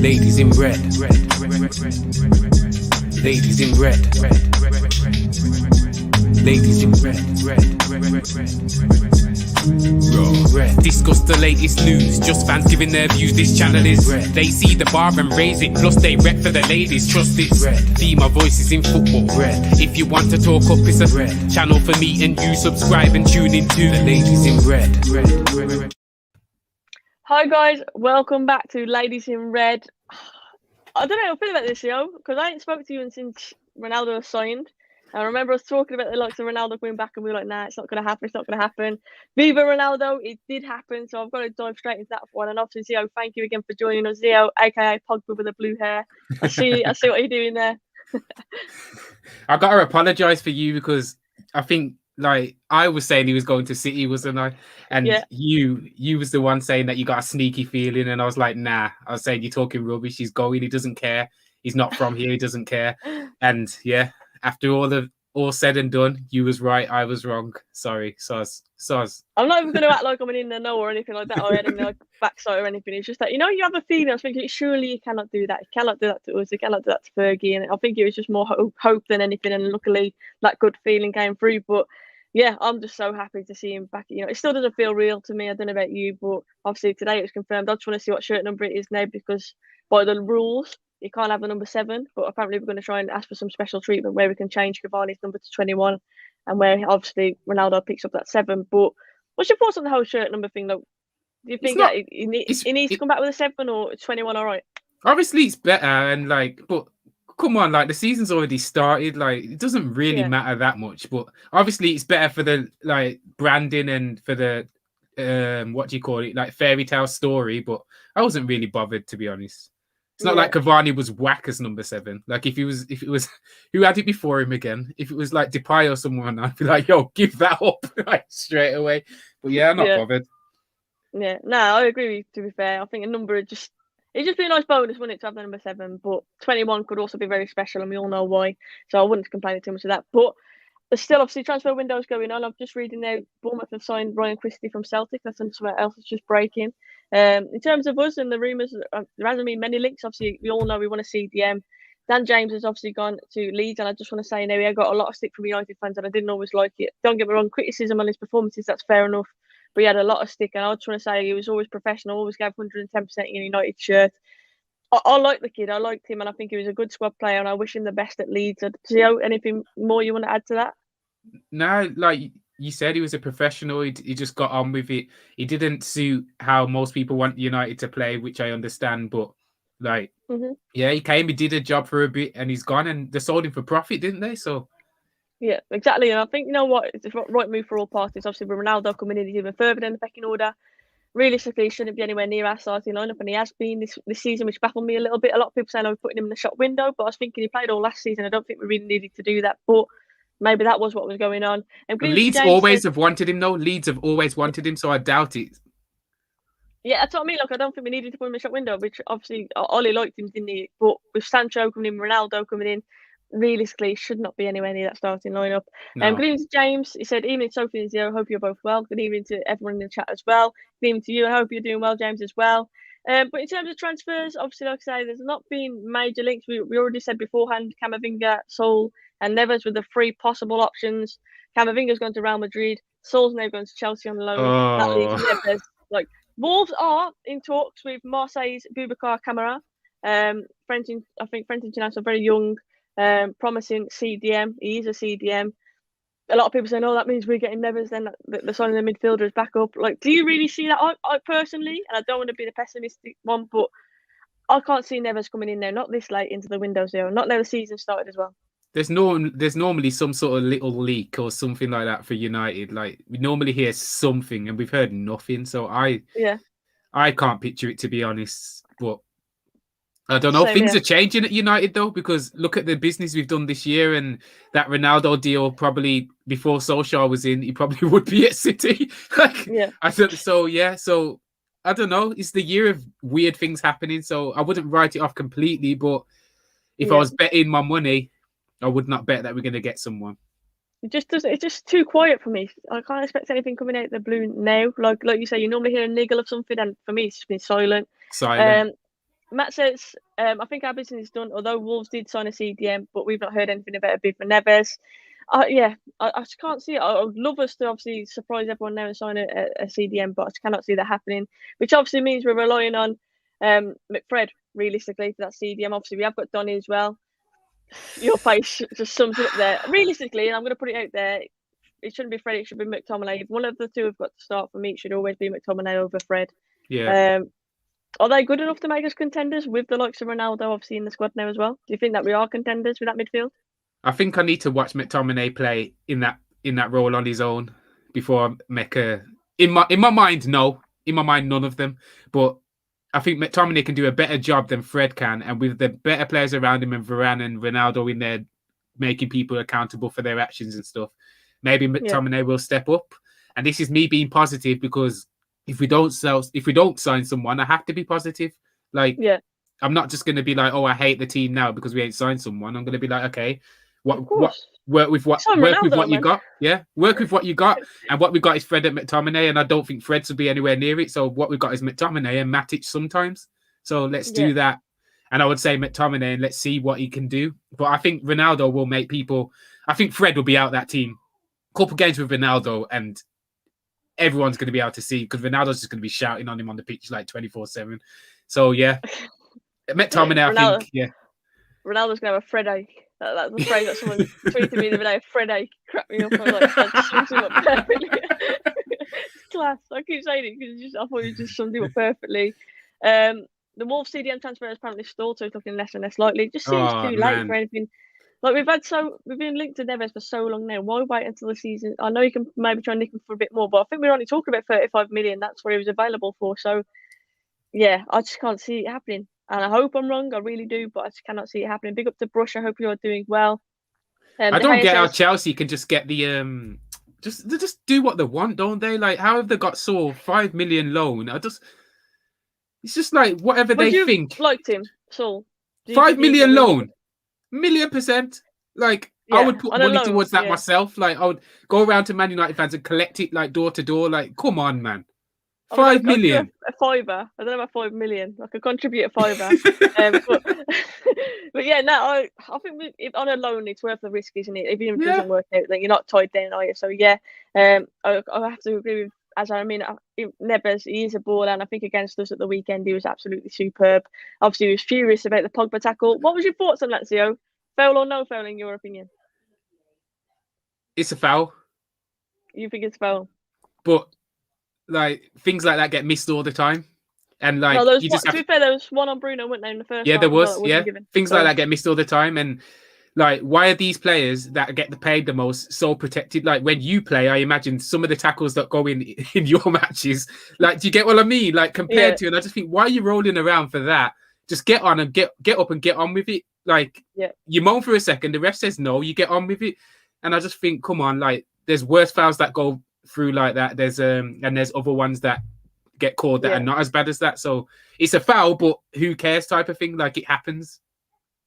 Ladies in red. Ladies in red. Ladies in red. Discuss the latest news, just fans giving their views. This channel is red. They see the bar and raise it, plus they rep for the ladies. Trust it's red. See my voices in football. Red. If you want to talk up, it's a red channel for me and you. Subscribe and tune into the Ladies in Red. Hi guys, welcome back to Ladies in Red. I don't know how I feel about this, yo, because I ain't spoken to you since Ronaldo was signed. I remember us talking about the likes of Ronaldo coming back, and we were like, nah, it's not going to happen. It's not going to happen. Viva Ronaldo, it did happen. So I've got to dive straight into that one. And obviously, Zeo, thank you again for joining us. Zeo, aka Pogba with the blue hair. I see what you're doing there. I got to apologise for you because I think, like, I was saying he was going to City, wasn't I? And yeah. you was the one saying that you got a sneaky feeling, and I was like, nah. I was saying, you're talking rubbish. He's going. He doesn't care. He's not from here. He doesn't care. And yeah. After all said and done, you was right, I was wrong. Sorry, soz. I'm not even going to act like I'm in the know or anything like that, or any like backside or anything. It's just that, you know, you have a feeling. I was thinking, surely you cannot do that. You cannot do that to us. You cannot do that to Fergie. And I think it was just more hope than anything. And luckily, that good feeling came through. But yeah, I'm just so happy to see him back. You know, it still doesn't feel real to me. I don't know about you, but obviously today it was confirmed. I just want to see what shirt number it is now, because by the rules, you can't have the number 7, but apparently we're going to try and ask for some special treatment where we can change Cavani's number to 21, and where obviously Ronaldo picks up that 7. But what's your thoughts on the whole shirt number thing, though? Do you think that he needs to come back with a 7, or 21 all right? Obviously, it's better, and but come on, like, the season's already started. Like, it doesn't really matter that much, but obviously it's better for the branding and for the what do you call it, like fairy tale story. But I wasn't really bothered, to be honest. It's not like Cavani was whack as number 7. Like, if it was who had it before him again? If it was like Depay or someone, I'd be like, yo, give that up like straight away. But yeah, I'm not bothered. Yeah, no, I agree with you, to be fair. I think a number it'd just be a nice bonus, wouldn't it, to have the number 7? But 21 could also be very special, and we all know why. So I wouldn't complain too much of that. But there's still obviously transfer windows going on. I'm just reading now, Bournemouth have signed Ryan Christie from Celtic. That's something else that's just breaking. In terms of us and the rumours, there hasn't been many links. Obviously, we all know we want to see DM. Dan James has obviously gone to Leeds, and I just want to say now he got a lot of stick from United fans, and I didn't always like it. Don't get me wrong, criticism on his performances, that's fair enough. But he had a lot of stick, and I just want to say he was always professional, always gave 110% in a United shirt. I like the kid. I liked him, and I think he was a good squad player, and I wish him the best at Leeds. So, anything more you want to add to that? No, like you said, he was a professional. He just got on with it. He didn't suit how most people want United to play, which I understand. But yeah, he came, he did a job for a bit, and he's gone. And they sold him for profit, didn't they? So yeah, exactly. And I think, you know what, it's the right move for all parties. Obviously, with Ronaldo coming in, he's even further in the pecking order. Realistically, he shouldn't be anywhere near our starting lineup, and he has been this season, which baffled me a little bit. A lot of people saying I was putting him in the shop window, but I was thinking he played all last season. I don't think we really needed to do that, but maybe that was what was going on. And Leeds always have wanted him, though. Leeds have always wanted him, so I doubt it. Yeah, that's what I mean. Like, I don't think we needed to put him in the shop window, which obviously Ollie liked him, didn't he? But with Sancho coming in, Ronaldo coming in, realistically, should not be anywhere near that starting lineup. No. Good evening to James. He said, evening, Soph and Zeo. Hope you're both well. Good evening to everyone in the chat as well. Good evening to you. I hope you're doing well, James, as well. But in terms of transfers, obviously, like I say, there's not been major links. We already said beforehand, Camavinga, Saul, and Neves were the 3 possible options. Camavinga's going to Real Madrid. Saul's now going to Chelsea on loan. That leaves Neves. Like, Wolves are in talks with Marseille's Boubacar Kamara. I think French international, very young, promising CDM. He is a CDM. A lot of people saying, "Oh, that means we're getting Neves." Then the signing of the midfielders back up. Like, do you really see that? I personally, and I don't want to be the pessimistic one, but I can't see Neves coming in there. Not this late into the window, Zero. Not now the season started as well. There's normally some sort of little leak or something like that for United. Like, we normally hear something, and we've heard nothing. So I can't picture it, to be honest. But I don't know. Things are changing at United, though, because look at the business we've done this year, and that Ronaldo deal, probably before Solskjaer was in, he probably would be at City. I thought so. Yeah. So I don't know. It's the year of weird things happening. So I wouldn't write it off completely, but if I was betting my money, I would not bet that we're going to get someone. It's just too quiet for me. I can't expect anything coming out of the blue now. Like you say, you normally hear a niggle of something, and for me, it's just been silent. Matt says, I think our business is done, although Wolves did sign a CDM, but we've not heard anything about a bid for Neves. I just can't see it. I would love us to obviously surprise everyone now and sign a CDM, but I just cannot see that happening, which obviously means we're relying on McFred, realistically, for that CDM. Obviously, we have got Donny as well. Your face just sums it up there. Realistically, and I'm going to put it out there, it shouldn't be Fred, it should be Mctominay. If one of the two have got to start for me, it should always be Mctominay over Fred. Yeah. Are they good enough to make us contenders with the likes of Ronaldo obviously in the squad now as well? Do you think that we are contenders with that midfield? I think I need to watch McTominay play in that role on his own before I make a. In my mind, no. In my mind, none of them. But I think McTominay can do a better job than Fred can, and with the better players around him and Varane and Ronaldo in there, making people accountable for their actions and stuff, maybe McTominay will step up. And this is me being positive, because if we don't sign someone, I have to be positive. Like, I'm not just going to be like, oh, I hate the team now because we ain't signed someone. I'm going to be like, okay, work with what you got. Yeah, work with what you got, and what we got is Fred and McTominay, and I don't think Fred's will be anywhere near it. So what we got is McTominay and Matic sometimes. So let's do that. And I would say McTominay, and let's see what he can do. But I think Ronaldo will make people. I think Fred will be out that team. Couple games with Ronaldo, and everyone's going to be able to see, because Ronaldo's just going to be shouting on him on the pitch like 24/7. So yeah, McTominay, I think Ronaldo's going to have a Fred ache. That's the phrase that someone tweeted me the other day. Fred ache, crap me up. I was like, that sums him up perfectly. It's class. I keep saying it because I thought you just summed him up perfectly. The Wolves CDM transfer is apparently stalled, so it's looking less and less likely. It just seems too late for anything. Like we've been linked to Neves for so long now. Why wait until the season? I know you can maybe try and nick him for a bit more, but I think we're only talking about 35 million. That's what he was available for. So yeah, I just can't see it happening. And I hope I'm wrong. I really do, but I just cannot see it happening. Big up to Brush. I hope you're doing well. I don't get how Chelsea can just get the they just do what they want, don't they? Like, how have they got Saul 5 million loan? It's just like whatever they think. Liked him, Saul. 5 million loan, 1,000,000%. Like, I would put money towards that myself. Like, I would go around to Man United fans and collect it like door to door. Like, come on, man. 5 million. A fiver. I don't know about 5 million. I could contribute a fiver. but yeah, no, I think if on a loan, it's worth the risk, isn't it? If it doesn't work out, then you're not tied down, are you? So yeah, I have to agree with Neves. He is a baller, and I think against us at the weekend, he was absolutely superb. Obviously, he was furious about the Pogba tackle. What was your thoughts on that, Zeo? Foul or no foul, in your opinion? It's a foul. You think it's a foul? But like, things like that get missed all the time, and like, no, to be fair, there was one on Bruno, weren't there, in the first? Yeah, there was. Things like that get missed all the time, and like, why are these players that get paid the most so protected? Like, when you play, I imagine some of the tackles that go in your matches. Like, do you get what I mean? Like, compared to, and I just think, why are you rolling around for that? Just get on and get up and get on with it. Like, you moan for a second, the ref says no, you get on with it, and I just think, come on, like, there's worse fouls that go through like that. There's and there's other ones that get called that are not as bad as that. So it's a foul, but who cares type of thing. Like, it happens.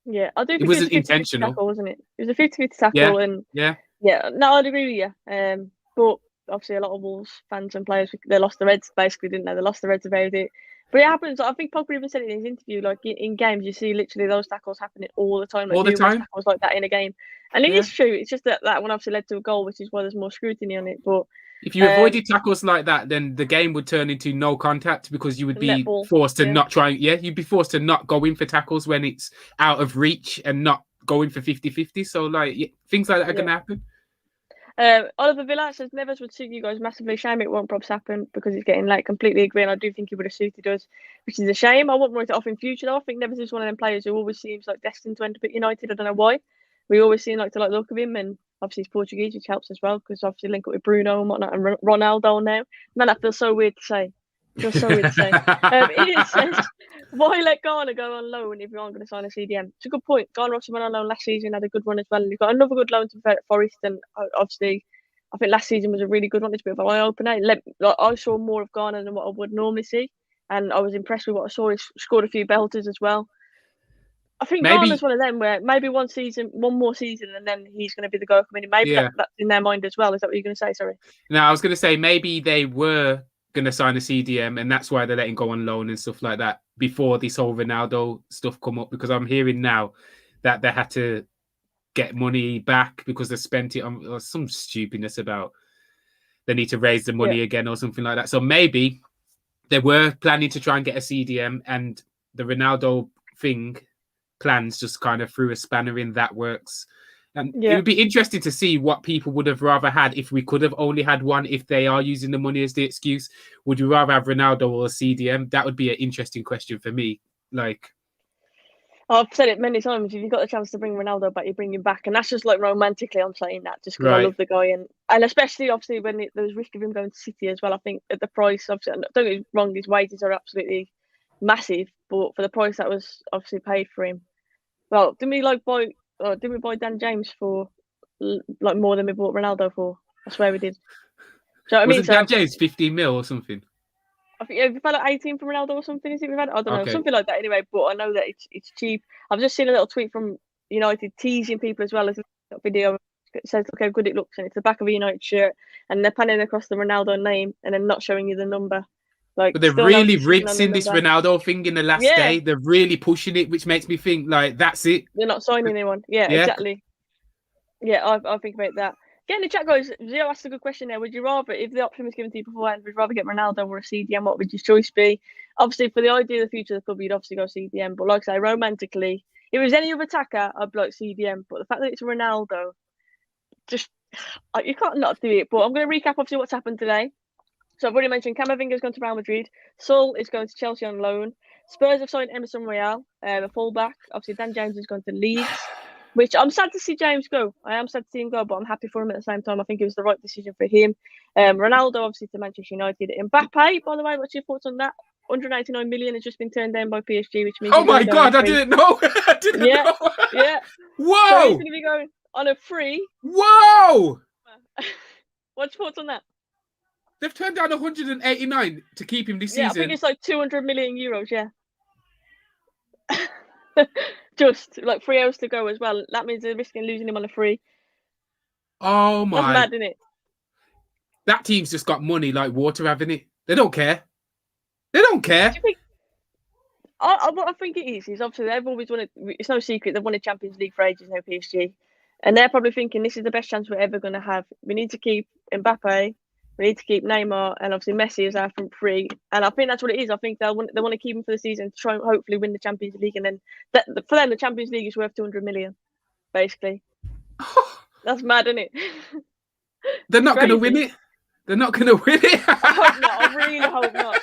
Yeah, I do think it wasn't intentional, tackle, wasn't it? It was a 50-50 tackle, and no, I'd agree with you. But obviously, a lot of Wolves fans and players, they lost the Reds, basically, didn't they? They lost the Reds about it. But it happens. I think Pogba even said it in his interview. Like, in games, you see literally those tackles happening all the time. Like, all the time. Tackles like that in a game, and it is true. It's just that one obviously led to a goal, which is why there's more scrutiny on it. But if you avoided tackles like that, then the game would turn into no contact, because you would be forced to not try. Yeah, you'd be forced to not go in for tackles when it's out of reach and not going for 50-50. So, like, things like that are going to happen. Oliver Villa says Neves would suit you guys massively. Shame it won't perhaps happen because he's getting late. Completely agree, and I do think he would have suited us, which is a shame. I wouldn't write it off in future though. I think Neves is one of them players who always seems like destined to end up at United. I don't know why. We always seem like to like the look of him, and obviously he's Portuguese, which helps as well, because obviously link up with Bruno and whatnot, and Ronaldo now. Man, that feels so weird to say. It says, why let Garner go on loan if you aren't going to sign a CDM? It's a good point. Garner also went on loan last season, had a good run as well, and he's got another good loan to Forest, and obviously I think last season was a really good one. It's a bit of an eye-opener. I saw more of Garner than what I would normally see, and I was impressed with what I saw. He scored a few belters as well. I think Garner's one of them where maybe one more season, and then he's going to be the guy coming in. Maybe that's in their mind as well. Is that what you're going to say? Sorry. No, I was going to say maybe they were going to sign a CDM, and that's why they're letting go on loan and stuff like that before this whole Ronaldo stuff come up, because I'm hearing now that they had to get money back because they spent it on some stupidness about they need to raise the money again or something like that. So maybe they were planning to try and get a CDM, and the Ronaldo plans just kind of threw a spanner in that works. And it would be interesting to see what people would have rather had if we could have only had one, if they are using the money as the excuse. Would you rather have Ronaldo or a CDM? That would be an interesting question for me. Like, I've said it many times. If you've got the chance to bring Ronaldo back, you bring him back. And that's just like romantically, I'm saying that just because I love the guy. And especially, obviously, when there was risk of him going to City as well, I think at the price, obviously, don't get me wrong, his wages are absolutely massive. But for the price that was obviously paid for him, well, didn't we buy Dan James for like more than we bought Ronaldo for? I swear we did. Do you know what I mean? Dan James 15 mil or something? I think we've had like 18 from Ronaldo or something. Is it we've had? I don't know, something like that. Anyway, but I know that it's cheap. I've just seen a little tweet from United teasing people as well as a video. It says, look how good it looks, and it's the back of a United shirt, and they're panning across the Ronaldo name and then not showing you the number. Like, but they're really rinsing this Ronaldo thing in the last day. They're really pushing it, which makes me think like that's it. They're not signing anyone. Yeah, exactly. Yeah, I think about that. Get in the chat, guys. Zeo asked a good question there. Would you rather, if the option was given to you beforehand, would you rather get Ronaldo or a CDM? What would your choice be? Obviously, for the idea of the future of the club, you'd obviously go CDM. But like I say, romantically, if it was any other attacker, I'd be like CDM. But the fact that it's Ronaldo, just you can't not do it. But I'm going to recap obviously what's happened today. So I've already mentioned Camavinga's gone to Real Madrid. Saul is going to Chelsea on loan. Spurs have signed Emerson Royale, a fullback. Obviously, Dan James has gone to Leeds, which I'm sad to see James go. I am sad to see him go, but I'm happy for him at the same time. I think it was the right decision for him. Ronaldo, obviously, to Manchester United. Mbappe, by the way, what's your thoughts on that? 189 million has just been turned down by PSG, which means... Oh my God, I didn't know. I didn't know. Yeah. Whoa! So he's going to be going on a free. Whoa! What's your thoughts on that? They've turned down 189 to keep him this season. Yeah, I think it's like 200 million euros, yeah. Just like 3 hours to go as well. That means they're risking losing him on a free. Oh my. That's mad, isn't it? That team's just got money like water, haven't it? They don't care. They don't care. What I think it is obviously they've always wanted, it's no secret, they've won a Champions League for ages now, PSG. And they're probably thinking this is the best chance we're ever going to have. We need to keep Mbappe. We need to keep Neymar and obviously Messi as our front three. And I think that's what it is. I think they want to keep him for the season to try and hopefully win the Champions League. And then for them, the Champions League is worth 200 million, basically. That's mad, isn't it? They're not going to win it. They're not going to win it. I hope not. I really hope not.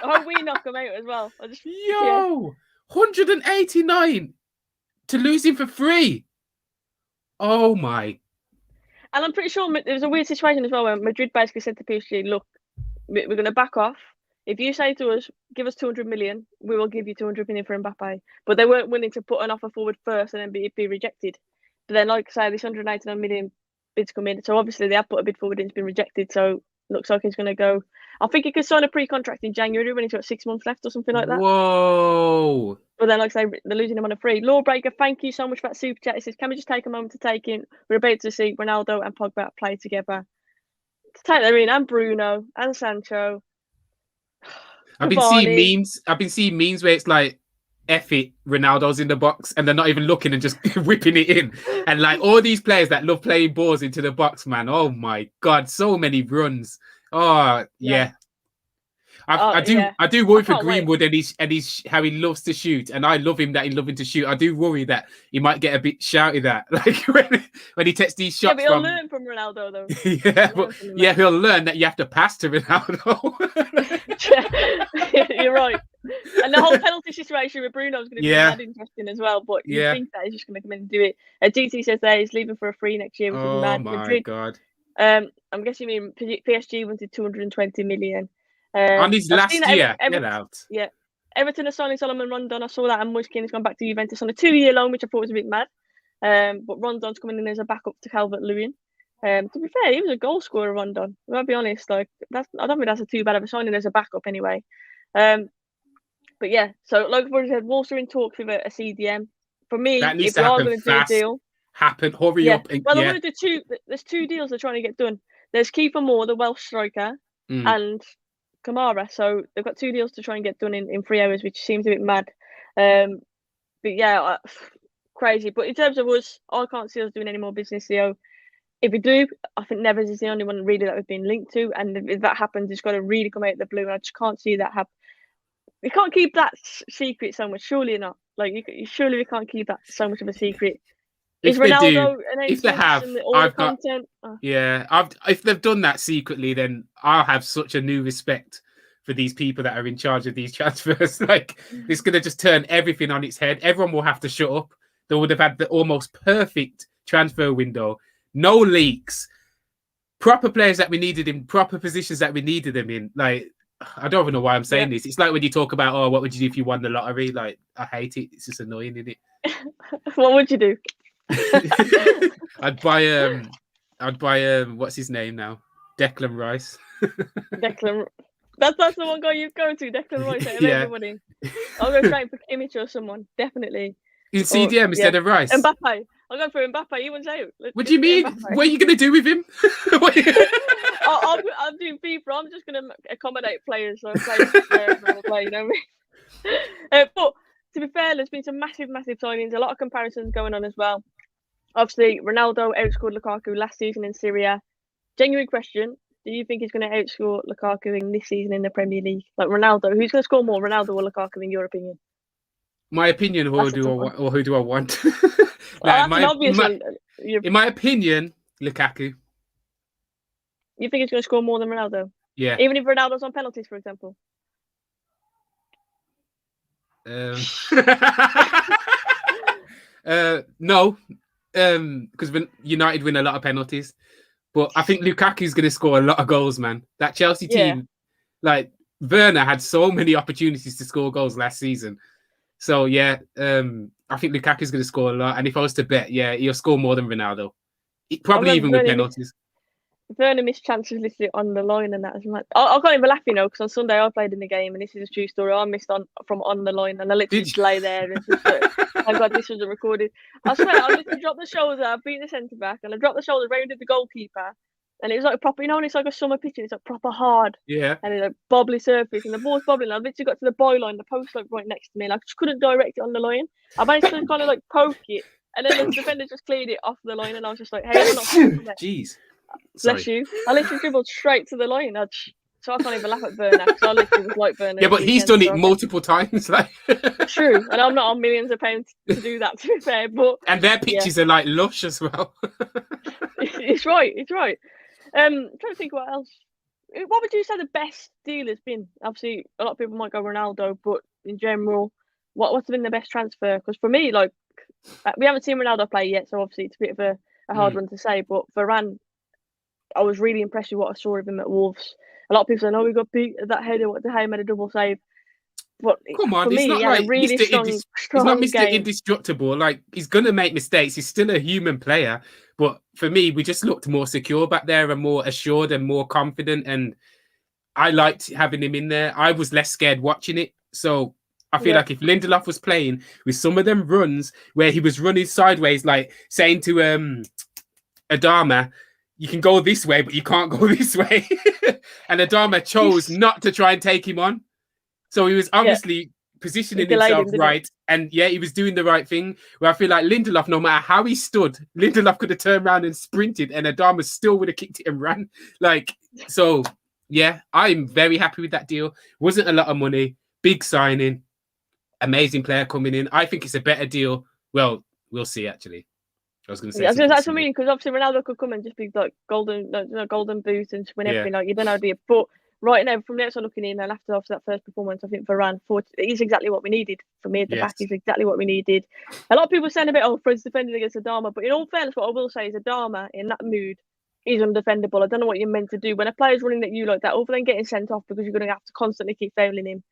I hope we knock them out as well. 189 to lose him for free. Oh my. And I'm pretty sure there was a weird situation as well where Madrid basically said to PSG, look, we're going to back off. If you say to us, give us 200 million, we will give you 200 million for Mbappe. But they weren't willing to put an offer forward first and then be rejected. But then, like I say, this 189 million bids come in. So obviously they have put a bid forward and it's been rejected. So looks like he's going to go. I think he could sign a pre-contract in January when he's got 6 months left or something like that. Whoa. But then, like I say, they're losing him on a free. Lawbreaker, thank you so much for that super chat. He says, can we just take a moment to take in? We're about to see Ronaldo and Pogba play together. To take them in, and Bruno, and Sancho. I've been seeing memes where it's like, F it, Ronaldo's in the box, and they're not even looking and just whipping it in. And like all these players that love playing balls into the box, man. Oh my God, so many runs. Oh yeah. I do worry for Greenwood and he's how he loves to shoot, and I love him that he's loving to shoot. I do worry that he might get a bit shouty that like when he takes these shots. Yeah, but he'll learn from Ronaldo though. He'll learn that you have to pass to Ronaldo. You're right. And the whole penalty situation with Bruno is going to be mad interesting as well. But you think that he's just going to come in and do it. DT says there he's leaving for a free next year, which is mad. My God. I'm guessing you mean PSG wanted 220 million. On his last year, get out. Yeah. Everton are signing Solomon Rondon. I saw that, and Moiskin has gone back to Juventus on a 2-year loan, which I thought was a bit mad. But Rondon's coming in as a backup to Calvert-Lewin. To be fair, he was a goal scorer, Rondon. I'll be honest, I don't think that's too bad of a signing as a backup anyway. But yeah, so like I've already said, Wolves are in talks with a CDM. For me, that needs if they are going to do a deal, hurry up. Well, they're going to do there's 2 deals they're trying to get done. There's Kiefer Moore, the Welsh striker, and Kamara. So they've got 2 deals to try and get done in 3 hours, which seems a bit mad. But yeah, crazy. But in terms of us, I can't see us doing any more business, Theo. If we do, I think Neves is the only one really that we've been linked to. And if that happens, it's got to really come out of the blue. And I just can't see that happen. We can't keep that secret so much. Surely not. Like, surely we can't keep that so much of a secret. If Is they Ronaldo do, an if they have, I've got content? if they've done that secretly, then I'll have such a new respect for these people that are in charge of these transfers. Like, it's going to just turn everything on its head. Everyone will have to shut up. They would have had the almost perfect transfer window. No leaks. Proper players that we needed in proper positions that we needed them in. Like, I don't even know why I'm saying this. It's like when you talk about, oh, what would you do if you won the lottery? Like, I hate it. It's just annoying, isn't it? What would you do? I'd buy what's his name now? Declan Rice. Declan. That's the one guy you go to, Declan Rice. Everybody. I'll go straight for Kimmich or someone, definitely. In CDM instead of Rice. Mbappe. I'll go for Mbappe. He was out. What do you mean? Mbappe. What are you going to do with him? I'm doing FIFA. I'm just going to accommodate players. So play, you know what I mean? But to be fair, there's been some massive signings. A lot of comparisons going on as well. Obviously, Ronaldo outscored Lukaku last season in Syria. Genuine question. Do you think he's going to outscore Lukaku in this season in the Premier League? Like Ronaldo, who's going to score more, Ronaldo or Lukaku, in your opinion? My opinion, or who do I want? Like, in my opinion, Lukaku. You think he's going to score more than Ronaldo? Yeah. Even if Ronaldo's on penalties, for example? No. Because United win a lot of penalties. But I think Lukaku's going to score a lot of goals, man. That Chelsea team, like, Werner had so many opportunities to score goals last season. So, I think Lukaku's going to score a lot. And if I was to bet, he'll score more than Ronaldo. Probably even with penalties. Werner missed chances literally on the line and that. I can't even laugh, because on Sunday I played in the game and this is a true story. I missed from on the line and I literally just lay there and just thank God this wasn't recorded. I swear, I literally dropped the shoulder, I beat the centre back and I dropped the shoulder, rounded the goalkeeper. And it was like a proper, when it's like a summer pitch and it's like proper hard. Yeah. And it's like bobbly surface and the ball's bobbling. I literally got to the byline, the post like right next to me and I just couldn't direct it on the line. I managed to kind of like poke it and then the defender just cleared it off the line and I was just like, hey, I'm not jeez. Bless you. I literally dribbled straight to the line. So I can't even laugh at Werner because I literally was like Werner. Yeah, but he's done it multiple times. Like. True, and I'm not on millions of pounds to do that, to be fair. And their pitches are like lush as well. It's right. I'm trying to think what else. What would you say the best deal has been? Obviously, a lot of people might go Ronaldo, but in general, what's been the best transfer? Because for me, like, we haven't seen Ronaldo play yet, so obviously it's a bit of a hard one to say. But Varane, I was really impressed with what I saw of him at Wolves. A lot of people say, "No, we got beat at that header. What the hell, made a double save." But come on, he's not like really he's not Mr. Indestructible. Like, he's gonna make mistakes. He's still a human player. But for me, we just looked more secure back there and more assured and more confident. And I liked having him in there. I was less scared watching it. So I feel like if Lindelof was playing with some of them runs where he was running sideways, like saying to Adama, you can go this way, but you can't go this way. And Adama chose not to try and take him on. So he was obviously positioning himself right. And he was doing the right thing. Where I feel like Lindelof, no matter how he stood, Lindelof could have turned around and sprinted and Adama still would have kicked it and ran. Like, so, I'm very happy with that deal. Wasn't a lot of money. Big signing. Amazing player coming in. I think it's a better deal. Well, we'll see, actually. I was going to say that's what I mean, because obviously Ronaldo could come and just be like golden boot and win everything. Like, you don't know the idea. But right now, from the outside looking in, and after that first performance, I think Varane is exactly what we needed. For me at the back, is exactly what we needed. A lot of people saying about, Fred's defending against Adama, but in all fairness, what I will say is Adama in that mood is undefendable. I don't know what you're meant to do when a player's running at you like that, other than getting sent off because you're going to have to constantly keep fouling him.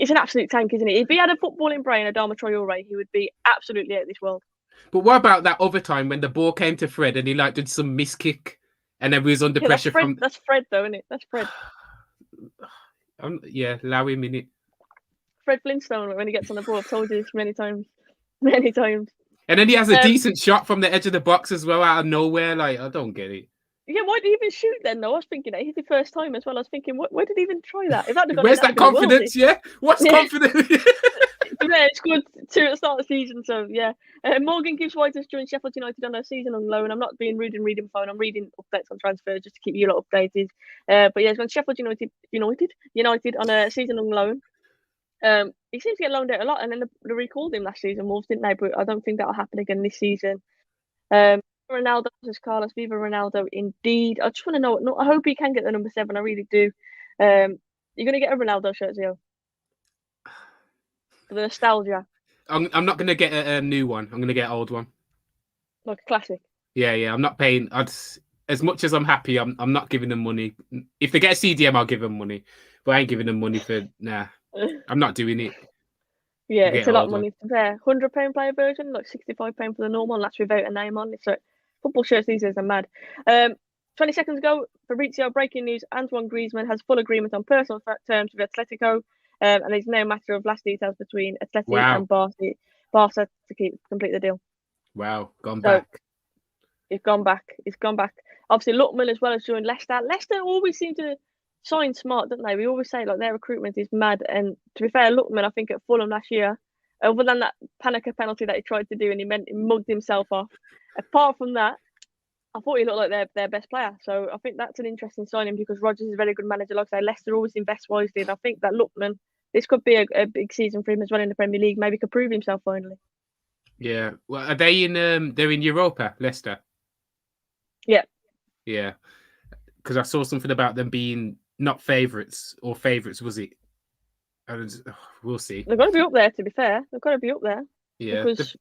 It's an absolute tank, isn't it? If he had a footballing brain, Adama Traore, he would be absolutely out of this world. But what about that other time when the ball came to Fred and he did some miss kick and then we was under pressure from... That's Fred though, isn't it? That's Fred. Allow him in it. Fred Flintstone, when he gets on the ball, I've told you this many times. And then he has a decent shot from the edge of the box as well, out of nowhere. Like, I don't get it. Yeah, why did he even shoot then? Though I was thinking it hit the first time as well. I was thinking, where did he even try that? If that had gone Where's in, that confidence? Yeah, what's confidence? Yeah, it's good to at the start of the season. So yeah, Morgan gives White's joined Sheffield United on a season on loan. I'm not being rude and reading phone. I'm reading updates on transfers just to keep you lot updated. But yeah, he's gone Sheffield United on a season on loan. He seems to get loaned out a lot, and then they recalled him last season, Wolves, didn't they? But I don't think that'll happen again this season. Ronaldo says Carlos, Viva Ronaldo, indeed. I just want to know. No, I hope he can get the number 7. I really do. You're gonna get a Ronaldo shirt, Zeo, for the nostalgia. I'm not gonna get a new one. I'm gonna get an old one, like a classic. Yeah. I'm not paying. As much as I'm happy, I'm not giving them money. If they get a CDM, I'll give them money, but I ain't giving them money for nah. I'm not doing it. Yeah, it's a lot of money to pay. £100 player version, like £65 for the normal, and that's without a name on. It's like football shirts these days are mad. 20 seconds ago, Fabrizio, breaking news: Antoine Griezmann has full agreement on personal terms with Atletico, and there's no matter of last details between Atleti and Barca to complete the deal. Wow, back. He's gone back. Obviously, Lookman as well as joined Leicester. Leicester always seem to sign smart, don't they? We always say like their recruitment is mad. And to be fair, Lookman, I think at Fulham last year, other than that Panenka penalty that he tried to do and he mugged himself off, apart from that, I thought he looked like their best player. So I think that's an interesting signing because Rodgers is a very good manager. Like I say, Leicester always invest wisely, and I think that Lookman, this could be a big season for him as well in the Premier League. Maybe could prove himself finally. Yeah. Well, are they in? They're in Europa, Leicester. Yeah. Because I saw something about them being not favourites or favourites, was it? We'll see. They've got to be up there, to be fair. They've got to be up there. Yeah. Because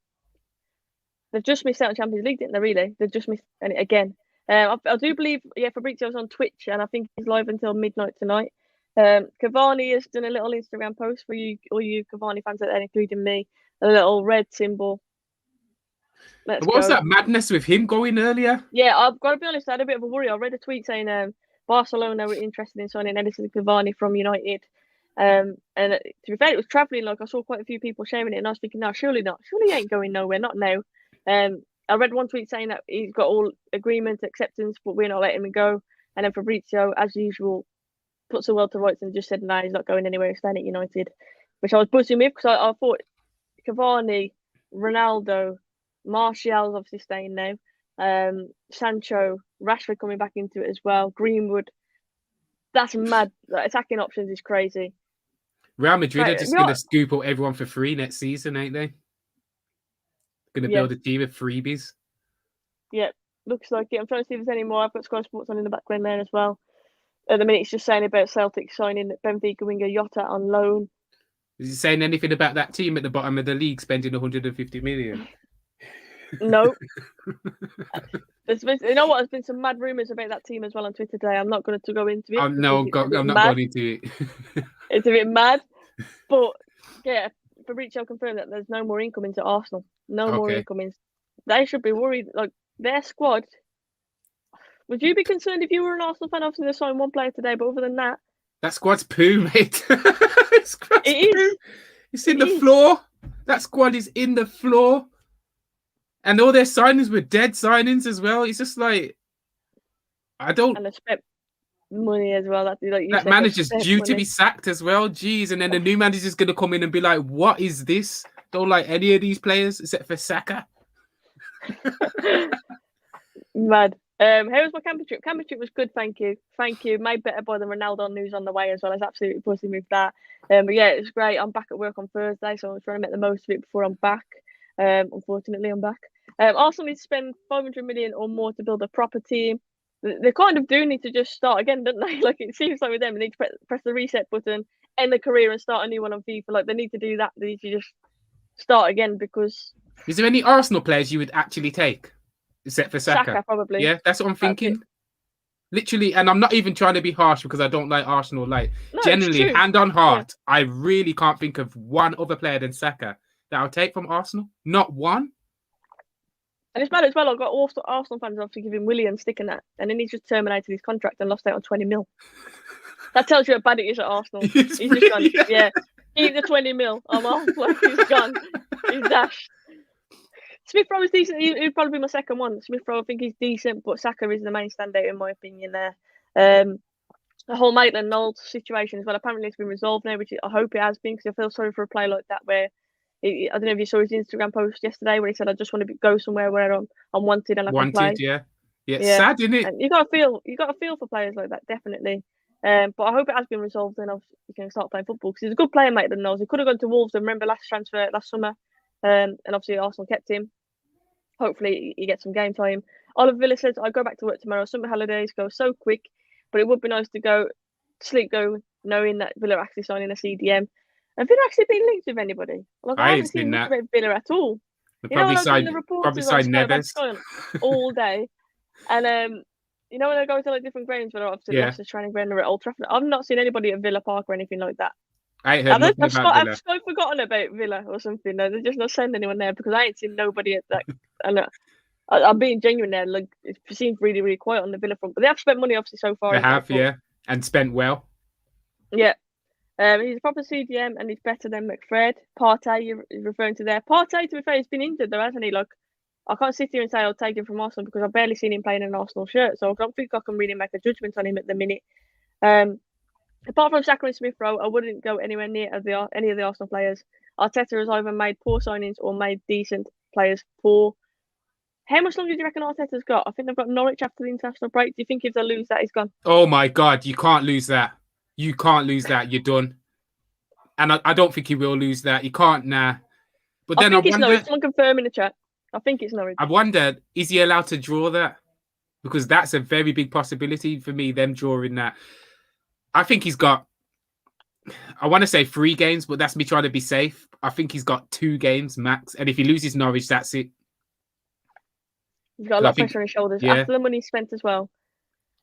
they've just missed out on Champions League, didn't they, really? They've just missed it again. I do believe, Fabrizio's on Twitch, and I think he's live until midnight tonight. Cavani has done a little Instagram post for all you Cavani fans out there, including me. A little red symbol. What was that madness with him going earlier? Yeah, I've got to be honest, I had a bit of a worry. I read a tweet saying Barcelona were interested in signing Edison Cavani from United. And to be fair, it was travelling. Like I saw quite a few people shaming it, and I was thinking, no, surely not. Surely he ain't going nowhere, not now. I read one tweet saying that he's got all agreement, acceptance, but we're not letting him go. And then Fabrizio, as usual, puts the world to rights and just said, no, he's not going anywhere. He's staying at United, which I was buzzing with because I thought Cavani, Ronaldo, Martial's obviously staying now. Sancho, Rashford coming back into it as well. Greenwood. That's mad. Like, attacking options is crazy. Real Madrid are just going to scoop up everyone for free next season, ain't they? Going to build a team of freebies. Yeah, looks like it. I'm trying to see if there's any more. I've got Sky Sports on in the background there as well. At the minute, it's just saying about Celtic signing Benfica winger Jota on loan. Is he saying anything about that team at the bottom of the league spending 150 million? No. You know what? There's been some mad rumours about that team as well on Twitter today. I'm not going to go into it. No, I'm not going into it. It's a bit mad. But yeah, Fabrizio confirmed that there's no more incomings at Arsenal. No more incomings. They should be worried. Like their squad. Would you be concerned if you were an Arsenal fan? Obviously, they signed one player today, but other than that, that squad's poo, mate. It's in the floor. That squad is in the floor. And all their signings were dead signings as well. It's just like, I don't. And they spent money as well. That manager's due to be sacked as well. Jeez. And then the new manager's going to come in and be like, what is this? Don't like any of these players except for Saka. Mad. How was my camping trip? Camping trip was good, thank you. Made better by the Ronaldo news on the way as well. I was absolutely buzzing with that. But yeah, it was great. I'm back at work on Thursday, so I'm trying to make the most of it before I'm back. Unfortunately, I'm back. Arsenal need to spend 500 million or more to build a proper team. They kind of do need to just start again, don't they? Like it seems like with them, they need to press the reset button, end the career, and start a new one on FIFA. Like they need to do that. They need to just start again because. Is there any Arsenal players you would actually take, except for Saka? Saka probably. Yeah, that's what I'm thinking. Literally, and I'm not even trying to be harsh because I don't like Arsenal. Like generally, hand on heart, I really can't think of one other player than Saka that I'll take from Arsenal. Not one. And it's bad as well. I've got Arsenal fans obviously giving Willian sticking that, and then he's just terminated his contract and lost out on 20 mil. That tells you how bad it is at Arsenal. He's just gone, keep the 20 mil. I'm off. Like he's gone. He's dashed. Smith Rowe is decent. He'd probably be my second one. Smith Rowe, I think he's decent, but Saka is the main standout in my opinion there. The whole Maitland-Niles situation as well. Apparently it's been resolved now, which I hope it has been, because I feel sorry for a player like that where I don't know if you saw his Instagram post yesterday where he said, "I just want to go somewhere where I'm wanted and I can play." Yeah. Sad, isn't it? And you got to feel for players like that, definitely. But I hope it has been resolved and he can start playing football, because he's a good player, Maitland-Niles. He could have gone to Wolves. I remember last transfer last summer, and obviously Arsenal kept him. Hopefully he gets some game time. Oliver Villa says, "I go back to work tomorrow. Summer holidays go so quick, but it would be nice to sleep knowing that Villa are actually signing a CDM." Have Villa actually been linked with anybody? Like, I haven't seen much about Villa at all. Probably signed Neves all day. And when I go to like different grounds where I obviously lost the training ground or at Old Trafford, I've not seen anybody at Villa Park or anything like that. I ain't heard nothing about Villa. I've so forgotten about Villa or something. They're just not sending anyone there because I ain't seen nobody at that. And I'm being genuine there. Like, it seems really, really quiet on the Villa front, but they have spent money obviously so far. They have, and spent well. Yeah. He's a proper CDM and he's better than McFred. Partey, you're referring to there. Partey, to be fair, he's been injured though, hasn't he? Like, I can't sit here and say I'll take him from Arsenal because I've barely seen him playing in an Arsenal shirt, so I don't think I can really make a judgment on him at the minute. Apart from Saka and Smith Rowe, I wouldn't go anywhere near any of the Arsenal players. Arteta has either made poor signings or made decent players poor. How much longer do you reckon Arteta's got? I think they've got Norwich after the international break. Do you think if they lose that, he's gone? Oh my God, you can't lose that. You can't lose that. You're done. And I don't think he will lose that. You can't, nah. But then I think it's wonder... Norwich. Someone confirm in the chat. I think it's Norwich. I wonder, is he allowed to draw that? Because that's a very big possibility for me, them drawing that. I think he's got, I want to say 3 games, but that's me trying to be safe. I think he's got 2 games max. And if he loses Norwich, that's it. He's got a lot of pressure on his shoulders. After the money spent as well.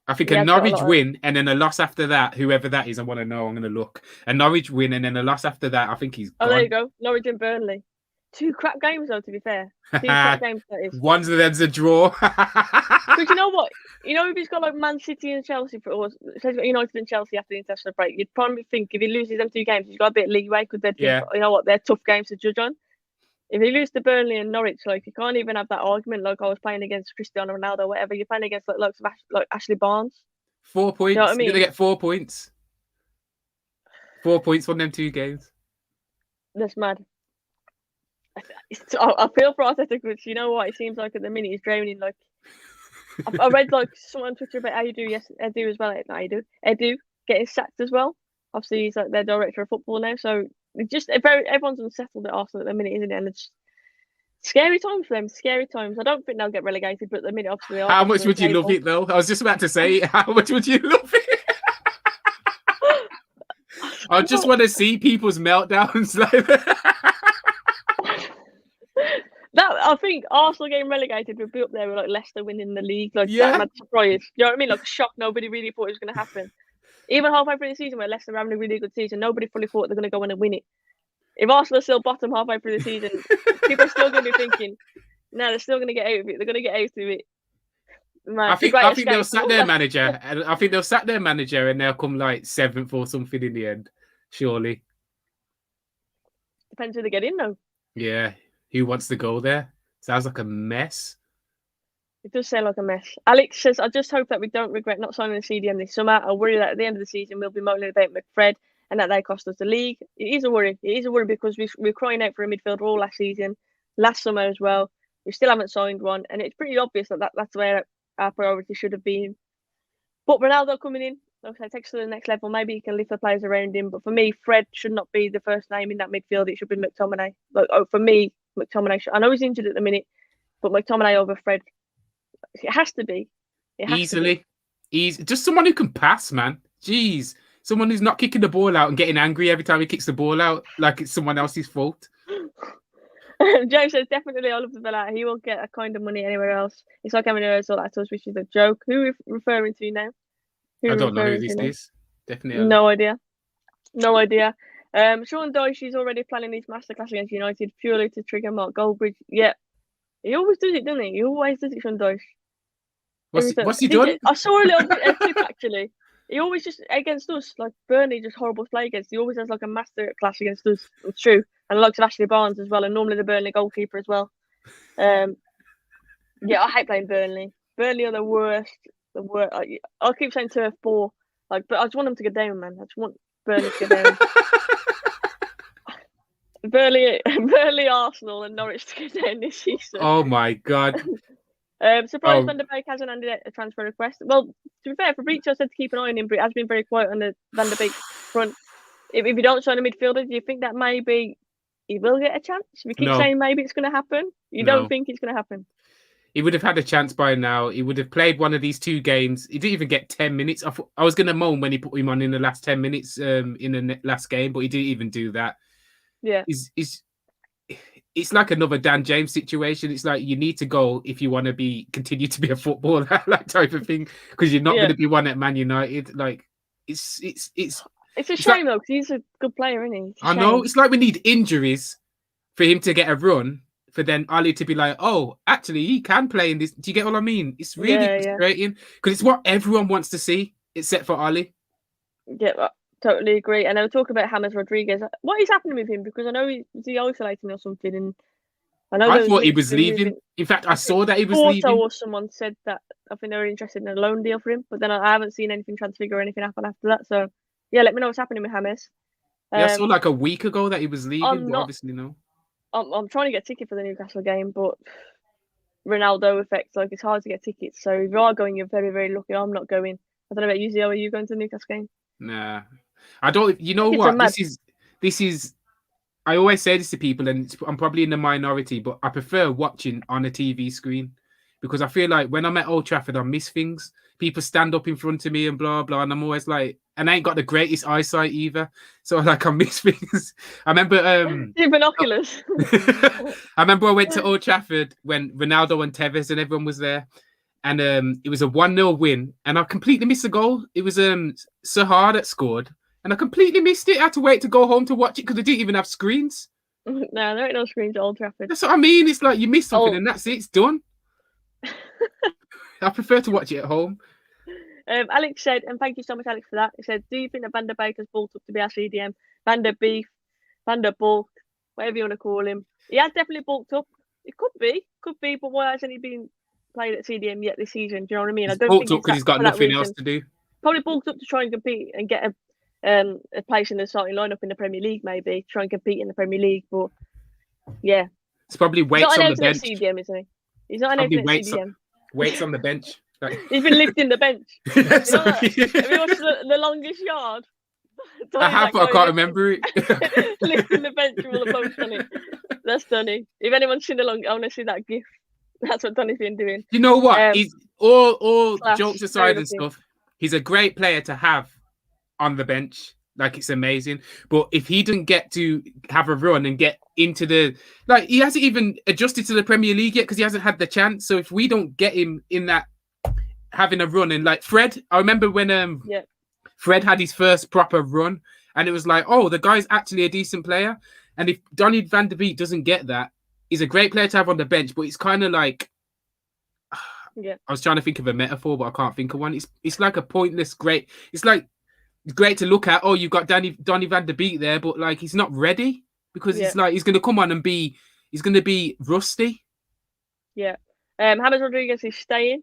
I think a Norwich win and then a loss after that, whoever that is, I want to know. I'm going to look. A Norwich win and then a loss after that, I think he's gone. There you go. Norwich and Burnley. 2 crap games, though, to be fair. 2 crap games, that is. One of them's a draw. But you know what? If he's got like Man City and Chelsea, or he's got United and Chelsea after the international break, you'd probably think if he loses them 2 games, he's got a bit of leeway because they'd think, you know what, they're tough games to judge on. If you lose to Burnley and Norwich, like, you can't even have that argument like I was playing against Cristiano Ronaldo or whatever. You're playing against like Ashley Barnes. 4 points. You know what I mean? You're going to get 4 points. 4 points on them 2 games. That's mad. I feel for Arteta because you know what? It seems like at the minute he's drowning. Like, I read like someone on Twitter about Edu as well. Not Edu getting sacked as well. Obviously, he's like their director of football now. So everyone's unsettled at Arsenal at the minute, isn't it? And it's scary times for them. Scary times. I don't think they'll get relegated, but at the minute, obviously, they are. How much would you love it though? I was just about to say, how much would you love it? I just want to see people's meltdowns like that. I think Arsenal getting relegated would be up there with like Leicester winning the league. Like, that mad surprise. You know what I mean? Like a shock. Nobody really thought it was going to happen. Even halfway through the season, where Leicester were having a really good season, nobody fully thought they're going to go in and win it. If Arsenal are still bottom halfway through the season, people are still going to be thinking, no, they're still going to get out of it. They're going to get out of it. Man, I think they'll sack their manager. And I think they'll sack their manager and they'll come like 7th or something in the end. Surely. Depends who they get in, though. Yeah. Who wants to go there? Sounds like a mess. It does sound like a mess. Alex says, I just hope that we don't regret not signing the CDM this summer. I worry that at the end of the season we'll be moaning about McFred and that they cost us the league. It is a worry. It is a worry because we're crying out for a midfield all last season, last summer as well. We still haven't signed one, and it's pretty obvious that's where our priority should have been. But Ronaldo coming in, like I say, takes to the next level. Maybe he can lift the players around him. But for me, Fred should not be the first name in that midfield. It should be Mctominay. For me, McTominay. I know he's injured at the minute, but McTominay over Fred. It has to be. Easily. Easy. Just someone who can pass, man. Jeez. Someone who's not kicking the ball out and getting angry every time he kicks the ball out like it's someone else's fault. James says, definitely all of the Villa. He won't get a kind of money anywhere else. It's like having a result at us, which is a joke. Who are we referring to now? I don't know who this is. Definitely. No idea. Sean Dyche is already planning his masterclass against United purely to trigger Mark Goldbridge. Yeah. He always does it, doesn't he? He always does it, Sean Dyche. What's he done? I saw a little clip actually. He always just against us, like Burnley, just horrible to play against. He always has like a master class against us. It's true, and the likes of Ashley Barnes as well, and normally the Burnley goalkeeper as well. Yeah, I hate playing Burnley. Burnley are the worst. The worst. I keep saying Turf 4, but I just want them to go down, man. I just want Burnley to go down. Burnley, Arsenal, and Norwich to go down this season. Oh my god! Surprised Van der Beek hasn't handed out a transfer request. Well, to be fair, Fabrizio said to keep an eye on him, but it has been very quiet on the Van der Beek front. If you don't sign a midfielder, do you think that maybe he will get a chance? We keep saying maybe it's going to happen. You don't think it's going to happen? He would have had a chance by now. He would have played one of these 2 games. He didn't even get 10 minutes. I was going to moan when he put him on in the last 10 minutes in the last game, but he didn't even do that. Yeah. It's like another Dan James situation. It's like you need to go if you want to continue to be a footballer, that type of thing, because you're not going to be one at Man United. Like it's a shame though, because he's a good player, isn't he? I know. It's like we need injuries for him to get a run, for then Ali to be like, oh, actually, he can play in this. Do you get what I mean? It's really frustrating because it's what everyone wants to see, except for Ali. Yeah, I totally agree. And I was talking about James Rodriguez. What is happening with him? Because I know he's isolating or something. And I thought he was leaving. In fact, I saw that he was leaving. Or someone said that I think they were interested in a loan deal for him, but then I haven't seen anything transfigure or anything happen after that. So, yeah, let me know what's happening with James. I saw like a week ago that he was leaving, but obviously no. I'm trying to get a ticket for the Newcastle game, but Ronaldo effect, like it's hard to get tickets. So if you are going, you're very, very lucky. I'm not going. I don't know about you, Zeo. Are you going to the Newcastle game? Nah, I don't. You know what? This is. I always say this to people, and I'm probably in the minority, but I prefer watching on a TV screen because I feel like when I'm at Old Trafford, I miss things. People stand up in front of me and blah blah, and I'm always like, and I ain't got the greatest eyesight either, so like I miss things. I remember your binoculars. I remember I went to Old Trafford when Ronaldo and Tevez and everyone was there, and it was a 1-0 win, and I completely missed the goal. It was Sahar that scored, and I completely missed it. I had to wait to go home to watch it because they didn't even have screens. No, there ain't no screens at Old Trafford. That's what I mean. It's like you miss something and that's it. It's done. I prefer to watch it at home. Alex said, and thank you so much, Alex, for that. He said, do you think that Van der Beek has bulked up to be our CDM? Van der Beek, Van der Bulk, whatever you want to call him. He has definitely bulked up. It could be, but why hasn't he been played at CDM yet this season? Do you know what I mean? He's bulked up because he's got nothing else to do. Probably bulked up to try and compete and get a place in the starting lineup in the Premier League, maybe try and compete in the Premier League. But yeah, it's probably weights on the bench. CDM, isn't he? He's not an CDM. Weights on the bench. Like... He's been lifting the bench. You know, have you watched the longest yard? I have, but I can't remember it. Lifting the bench with all the posts on it. That's Donny. If anyone's seen I want to see that gif. That's what Donny's been doing. You know what? He's all jokes aside and stuff. He's a great player to have on the bench. Like, it's amazing. But if he didn't get to have a run and get into he hasn't even adjusted to the Premier League yet because he hasn't had the chance. So if we don't get him in that having a run, and like Fred, I remember when Fred had his first proper run and it was like, oh, the guy's actually a decent player. And if Donny van de Beek doesn't get that, he's a great player to have on the bench, but it's kind of like, I was trying to think of a metaphor, but I can't think of one. It's like a pointless great. It's like great to look at. Oh, you've got Donny van de Beek there, but like he's not ready because it's like he's going to come on and he's going to be rusty. Yeah. James Rodriguez is staying.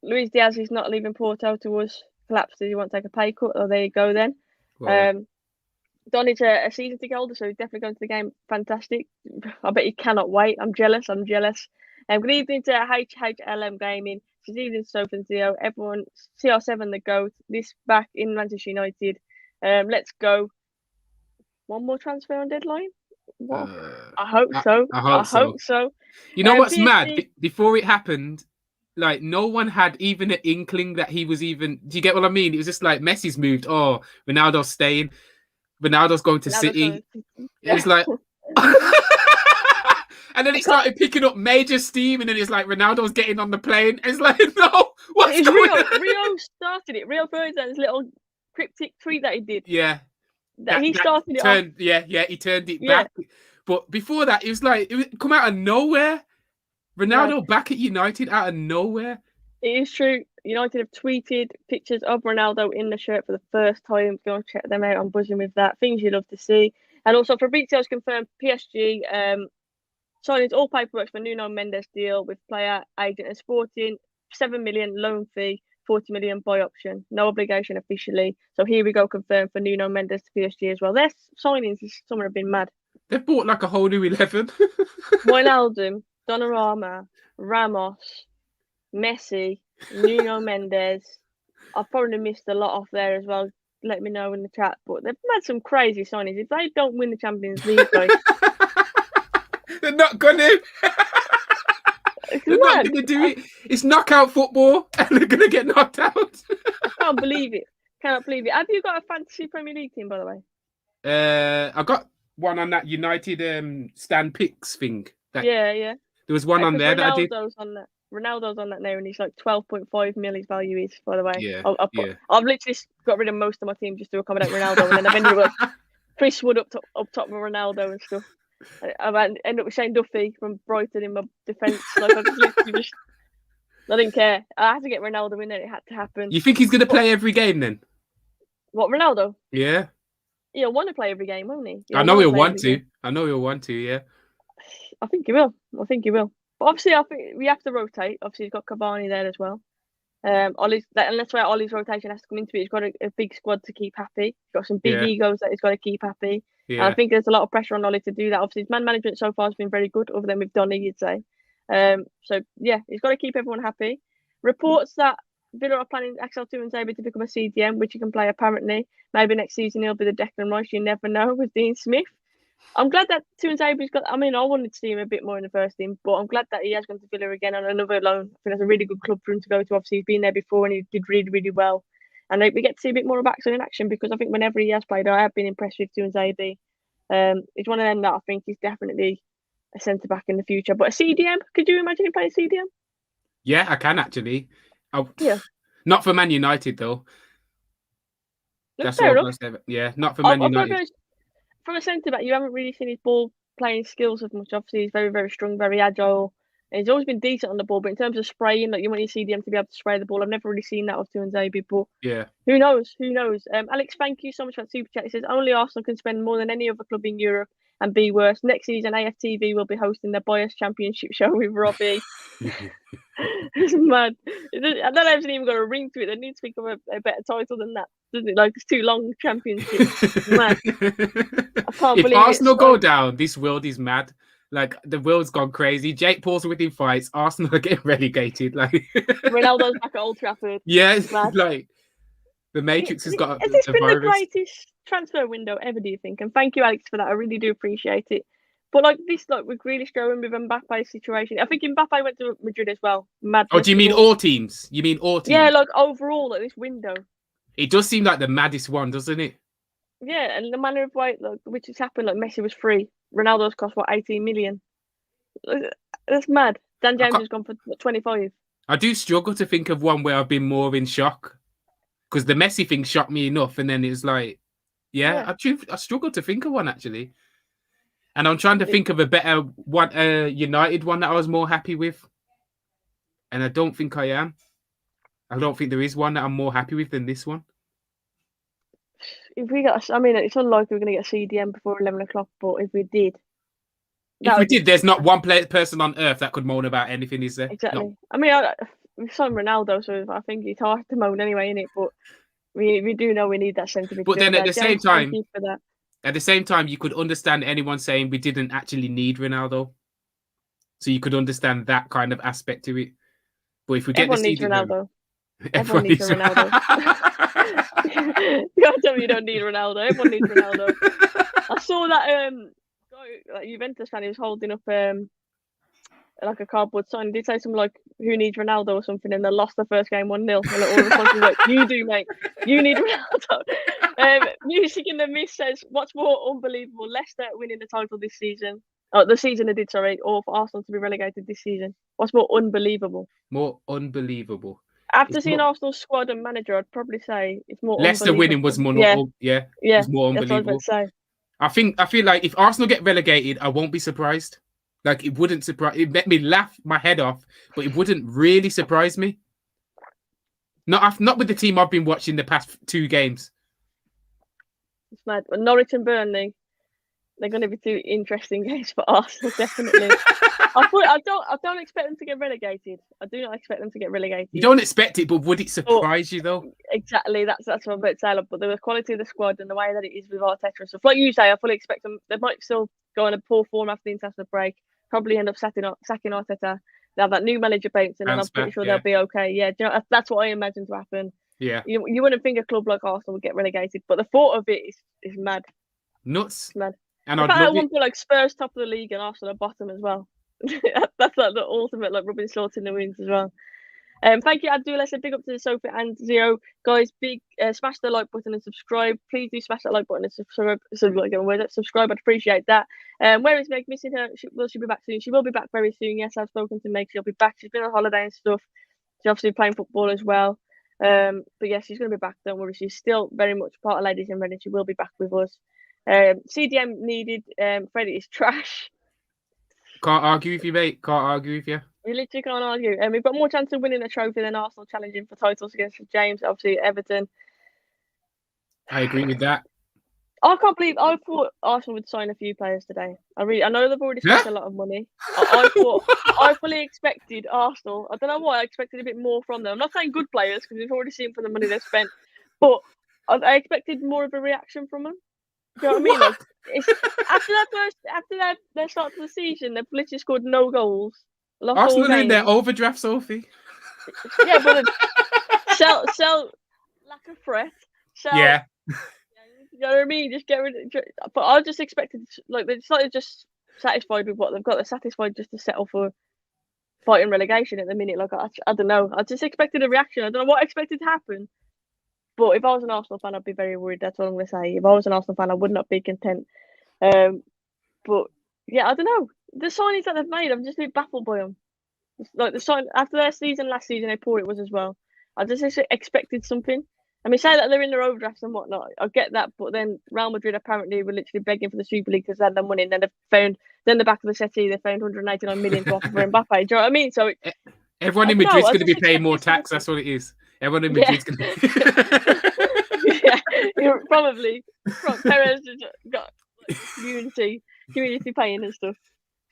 Luis Diaz is not leaving Porto to us. Collapsed. Does he want to take a pay cut? Oh, there you go then. Well. Donny's a season ticket holder, so he's definitely going to the game. Fantastic. I bet he cannot wait. I'm jealous. Good evening to HHLM Gaming. Good evening to Soph and Zeo. Everyone, CR7 the GOAT. This back in Manchester United. Let's go. One more transfer on deadline? What? I hope so. I hope so. You know what's mad? Before it happened, like no one had even an inkling that he was even. Do you get what I mean? It was just like Messi's moved. Oh, Ronaldo's staying. Ronaldo's going to City. It's like, and then it started picking up major steam, and then it's like Ronaldo's getting on the plane. It's like, no, what's going on? Rio started it. Rio Ferdinand's little cryptic tweet that he did. Yeah, he started it off. Yeah, he turned it back. But before that, it was like it would come out of nowhere. Ronaldo back at United out of nowhere. It is true. United have tweeted pictures of Ronaldo in the shirt for the first time. Go and check them out. I'm buzzing with that. Things you love to see. And also, Fabrizio's confirmed PSG Signings, all paperwork for Nuno Mendes deal with player, agent and Sporting. 7 million loan fee, 40 million buy option. No obligation officially. So here we go, confirmed for Nuno Mendes to PSG as well. Their signings, some have been mad. They've bought like a whole new 11. Wijnaldum, Donnarumma, Ramos, Messi, Nuno Mendes. I've probably missed a lot off there as well. Let me know in the chat. But they've had some crazy signings. If they don't win the Champions League, like, they're not gonna. They're not gonna do it. It's knockout football, and they're gonna get knocked out. I can't believe it. Cannot believe it. Have you got a fantasy Premier League team, by the way? I got one on that United Stan Picks thing. Yeah. There was one on there that I did. Ronaldo's on that now, and he's like 12.5 million his value is, by the way. Yeah, I've literally got rid of most of my team just to accommodate Ronaldo, and then I've ended up with Chris Wood up top with Ronaldo and stuff. I've ended up with Shane Duffy from Brighton in my defence. Like, I didn't care. I had to get Ronaldo in there. It had to happen. You think he's going to play every game then? What, Ronaldo? Yeah. He'll want to play every game, won't he? I know he'll want to. Yeah. I think he will. But obviously, I think we have to rotate. Obviously, he's got Cavani there as well. And that's where Ollie's rotation has to come into it. He's got a big squad to keep happy. He's got some big egos that he's got to keep happy. Yeah. And I think there's a lot of pressure on Ollie to do that. Obviously, his man management so far has been very good, other than with Donny, you'd say. So, yeah, he's got to keep everyone happy. Reports that Villa are planning Axel Tuanzebe to become a CDM, which he can play apparently. Maybe next season he'll be the Declan Rice. You never know with Dean Smith. I'm glad that Tuanzebe's got. I mean, I wanted to see him a bit more in the first team, but I'm glad that he has gone to Villa again on another loan. I think that's a really good club for him to go to. Obviously, he's been there before and he did really, really well. And we get to see a bit more of Axel in action, because I think whenever he has played, I have been impressed with Tuanzebe. He's one of them that I think is definitely a centre back in the future. But a CDM, could you imagine him playing CDM? Yeah, I can actually. Yeah. Not for Man United though. That's all I'm gonna say. Yeah, not for Man United. From a centre back, you haven't really seen his ball playing skills as much. Obviously, he's very, very strong, very agile. And he's always been decent on the ball, but in terms of spraying, like, you want your CDM to be able to spray the ball. I've never really seen that of Tuanzebe, but yeah, who knows? Alex, thank you so much for that super chat. He says only Arsenal can spend more than any other club in Europe and be worse. Next season, AFTV will be hosting their Bias Championship show with Robbie. It's mad. I don't know if it's even got a ring to it. They need to think of a better title than that, doesn't it? Like, it's too long, championship. Mad. I can't believe if Arsenal go down, this world is mad. Like, the world's gone crazy. Jake Paul's winning fights. Arsenal are getting relegated. Like, Ronaldo's back at Old Trafford. Yeah, like the Matrix has got. Has this been the greatest transfer window ever, do you think? And thank you, Alex, for that. I really do appreciate it. But like this, like, we're really struggling with Mbappe's situation. I think Mbappe went to Madrid as well. Madness. Oh, do you mean all teams? You mean all teams? Yeah, like overall, like this window. It does seem like the maddest one, doesn't it? Yeah, and the manner of way, like, which has happened, like Messi was free. Ronaldo's cost, 18 million? That's mad. Dan James has gone for 25. I do struggle to think of one where I've been more in shock, because the Messi thing shocked me enough, and then it was like, I struggle to think of one actually. And I'm trying to think of a better one, United one that I was more happy with. And I don't think I am. I don't think there is one that I'm more happy with than this one. If we got, I mean, it's unlikely we're going to get a CDM before 11 o'clock, but if we did. There's not one person on earth that could moan about anything, is there? Exactly. No. I mean, we've signed Ronaldo, so I think it's hard to moan anyway, innit? But we do know we need that centre midfield. But then at the same time, for that. At the same time, you could understand anyone saying we didn't actually need Ronaldo. So you could understand that kind of aspect to it. But if we get Everyone needs Ronaldo. Everyone needs Ronaldo. You can't tell me you don't need Ronaldo. Everyone needs Ronaldo. I saw that Juventus fan, he was holding up like a cardboard sign. He did say something like, "Who needs Ronaldo?" or something, and they lost the first game 1-0. And all the responses like, "You do, mate. You need Ronaldo." Music in the Mist says, "What's more unbelievable, Leicester winning the title this season? Oh, the season they did, sorry, or for Arsenal to be relegated this season? What's more unbelievable?" More unbelievable. After seeing Arsenal's squad and manager, I'd probably say it's more. Leicester winning was more. Yeah, it was more unbelievable. That's what I was about to say. I feel like if Arsenal get relegated, I won't be surprised. Like, it wouldn't surprise. It made me laugh my head off, but it wouldn't really surprise me. Not with the team I've been watching the past 2 games. It's mad. Norwich and Burnley. they're going to be two interesting games for Arsenal, definitely. I don't expect them to get relegated. I do not expect them to get relegated. You don't expect it, but would it surprise you though? Exactly. That's what I'm about to say. But the quality of the squad and the way that it is with Arteta and stuff, like you say, I fully expect them. They might still go on a poor form after the international break. Probably end up sacking Arteta. They have that new manager bounce, and I'm pretty sure they'll be okay. Yeah, do you know, that's what I imagine to happen. Yeah. You wouldn't think a club like Arsenal would get relegated, but the thought of it is mad. Nuts. It's mad. And I'd love one for like Spurs top of the league and Arsenal at bottom as well. That's like the ultimate like rubbing salt in the wounds as well. Thank you, Abdullah. Big up to the Soph and Zeo guys. Big smash the like button and subscribe. Please do smash that like button and subscribe. Subscribe. I'd appreciate that. Where is Meg? Missing her? Will she be back soon? She will be back very soon. Yes, I've spoken to Meg. She'll be back. She's been on holiday and stuff. She's obviously playing football as well. But yeah, she's going to be back. Don't worry. She's still very much part of Ladies in Red, and she will be back with us. CDM needed. Freddie is trash. Can't argue with you, mate. Can't argue with you. We literally can't argue. We've got more chance of winning a trophy than Arsenal challenging for titles against James. Obviously, Everton. I agree with that. I can't believe I thought Arsenal would sign a few players today. I know they've already spent a lot of money. I fully expected Arsenal. I don't know why I expected a bit more from them. I'm not saying good players because we've already seen from the money they've spent, but I expected more of a reaction from them. Do you know what I mean? Like, after their start to the season, they've literally scored no goals. Arsenal are in their overdraft, Sophie. Yeah, but sell lack of threat. Yeah. You know what I mean? Just get rid of it. But I just expected, like, they're slightly just satisfied with what they've got. They're satisfied just to settle for fighting relegation at the minute. Like, I don't know. I just expected a reaction. I don't know what I expected to happen. But if I was an Arsenal fan, I'd be very worried. That's what I'm going to say. If I was an Arsenal fan, I would not be content. But yeah, I don't know. The signings that they've made, I'm just a bit baffled by them. Like the sign after their season last season, how poor it was as well. I just expected something. I mean, say that they're in their overdrafts and whatnot. I get that, but then Real Madrid apparently were literally begging for the Super League because they had their money, and then the back of the settee, they found 189 million to offer for Mbappe. Do you know what I mean? So everyone in Madrid's going to be paying more tax. That's what it is. Everyone in Madrid's going to be. Yeah, probably. Perez got community paying and stuff.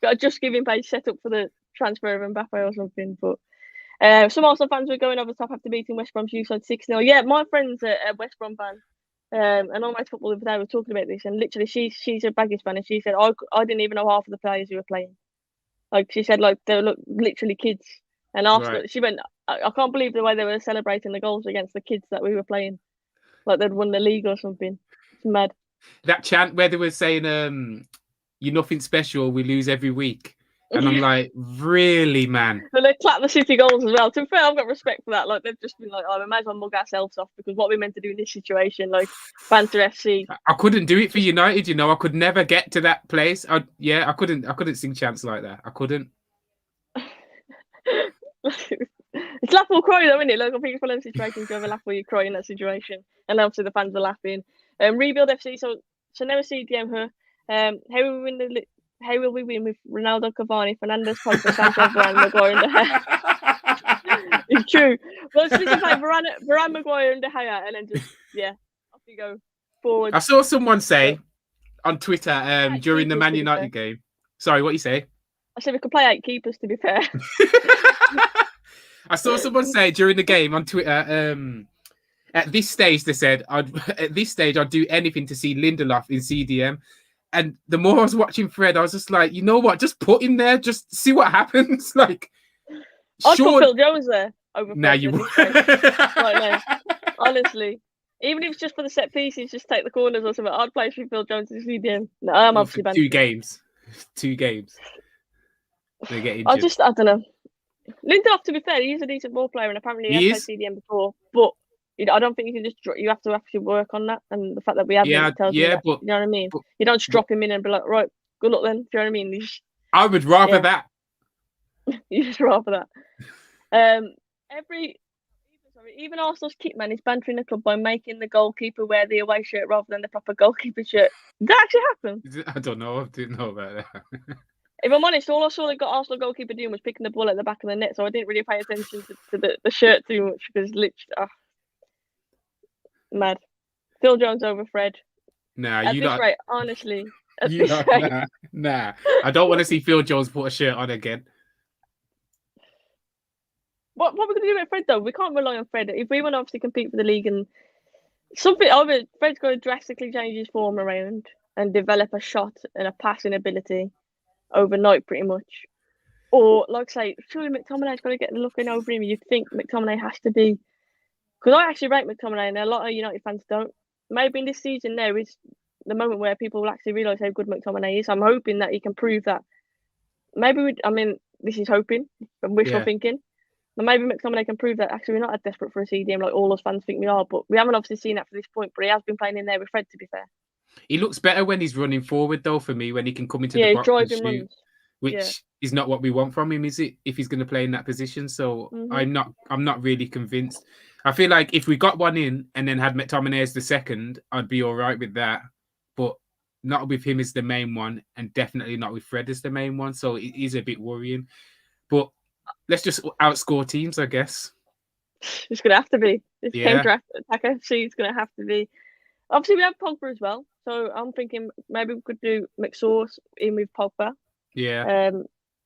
Got a Just Giving page set up for the transfer of Mbappe or something, but. Some Arsenal fans were going over the top after beating West Brom's youth side 6-0. Yeah, my friend's a West Brom fan, and on my football the other day we were talking about this, and literally she's a Baggies fan, and she said I didn't even know half of the players who were playing. Like she said, like they were literally kids, and Arsenal. Right. She went, I can't believe the way they were celebrating the goals against the kids that we were playing, like they'd won the league or something. It's mad. That chant where they were saying, "You're nothing special. We lose every week." And I'm like, really, man? So they clap the City goals as well. To be fair, I've got respect for that. Like they've just been like, we might as well mug ourselves off because what we're meant to do in this situation, like banter FC. I couldn't do it for United, you know. I could never get to that place. I couldn't sing chants like that. I couldn't. It's laugh or cry though, isn't it? Like I think it's one of them situations you ever laugh or you cry in that situation, and obviously the fans are laughing. Rebuild FC. So now a CDM her. How will we win with Ronaldo, Cavani, Fernandes, Pogba, Sanchez, Varane, Maguire, and De Gea? It's true. Well, it's just like Varane, Maguire, and De Gea, and then just off you go forward. I saw someone say on Twitter during the Man United game. Sorry, what you say? I said we could play 8 keepers. To be fair, I saw someone say during the game on Twitter. At this stage, they said, I'd do anything to see Lindelof in CDM. And the more I was watching Fred, I was just like, you know what? Just put him there. Just see what happens. Like, I'd put Phil Jones there over. Now you would. Honestly, even if it's just for the set pieces, just take the corners or something. I'd play for Phil Jones to see him. No, I'm obviously banned. 2 games. They get injured. I don't know. Lindelof, to be fair, he's a decent ball player, and apparently he has played CDM before, but. I don't think you can you have to actually work on that, and the fact that we have tells you that, you know what I mean. You don't just drop him in and be like, right, good luck then. Do you know what I mean? I would rather that. You just rather that. Even Arsenal's kit man is bantering the club by making the goalkeeper wear the away shirt rather than the proper goalkeeper shirt. Did that actually happen? I don't know. I didn't know about that. If I'm honest, all I saw the Arsenal goalkeeper doing was picking the ball at the back of the net, so I didn't really pay attention to the shirt too much because literally. Mad. Phil Jones over Fred. Nah, you don't. Right, honestly, You know, nah. I don't want to see Phil Jones put a shirt on again. What are we going to do with Fred though? We can't rely on Fred if we want to obviously compete for the league and something. Either Fred's going to drastically change his form around and develop a shot and a passing ability overnight, pretty much. Or like say, surely McTominay's got to get looking over him. You'd think McTominay has to be, because I actually rate McTominay, and a lot of United fans don't. Maybe in this season there is the moment where people will actually realise how good McTominay is. I'm hoping that he can prove that. Maybe this is hoping and wishful thinking. But maybe McTominay can prove that actually we're not as desperate for a CDM like all us fans think we are. But we haven't obviously seen that for this point. But he has been playing in there with Fred, to be fair. He looks better when he's running forward, though, for me, when he can come into the box and shoot, runs. which is not what we want from him, is it? If he's going to play in that position, so I'm not really convinced. I feel like if we got one in and then had McTominay as the second, I'd be all right with that. But not with him as the main one, and definitely not with Fred as the main one. So it is a bit worrying. But let's just outscore teams, I guess. It's going to have to be. This counter attacker, it's going to have to be. Obviously, we have Pogba as well. So I'm thinking maybe we could do McSauce in with Pogba. Yeah.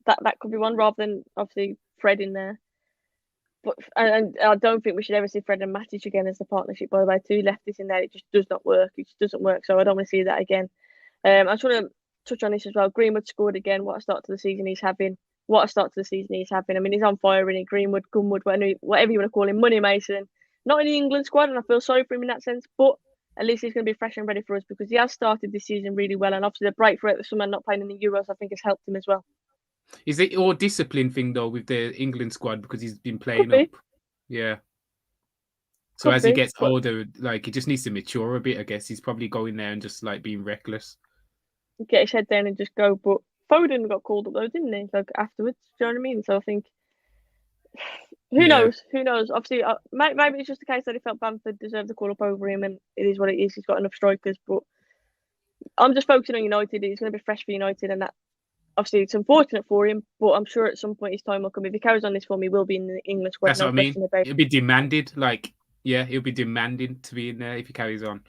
That could be one rather than obviously Fred in there. But and I don't think we should ever see Fred and Matic again as the partnership. By the way, two lefties in there, it just does not work. It just doesn't work. So I don't want to see that again. I just want to touch on this as well. Greenwood scored again. What a start to the season he's having. I mean, he's on fire, in Greenwood, Gunwood, whatever you want to call him, Money Mason. Not in the England squad, and I feel sorry for him in that sense. But at least he's going to be fresh and ready for us because he has started this season really well. And obviously the breakthrough at the summer not playing in the Euros, I think, has helped him as well. Is it all discipline thing though with the England squad because he's been playing up? Yeah. So as he gets older, like he just needs to mature a bit. I guess he's probably going there and just like being reckless. Get his head down and just go. But Foden got called up though, didn't he? Like afterwards, do you know what I mean? So I think who knows? Who knows? Obviously, maybe it's just the case that he felt Bamford deserved the call up over him, and it is what it is. He's got enough strikers, but I'm just focusing on United. He's going to be fresh for United, and that obviously it's unfortunate for him. But I'm sure at some point his time will come. If he carries on this form, he will be in the England squad. That's what I mean. It'll be demanded. He'll be demanding to be in there if he carries on.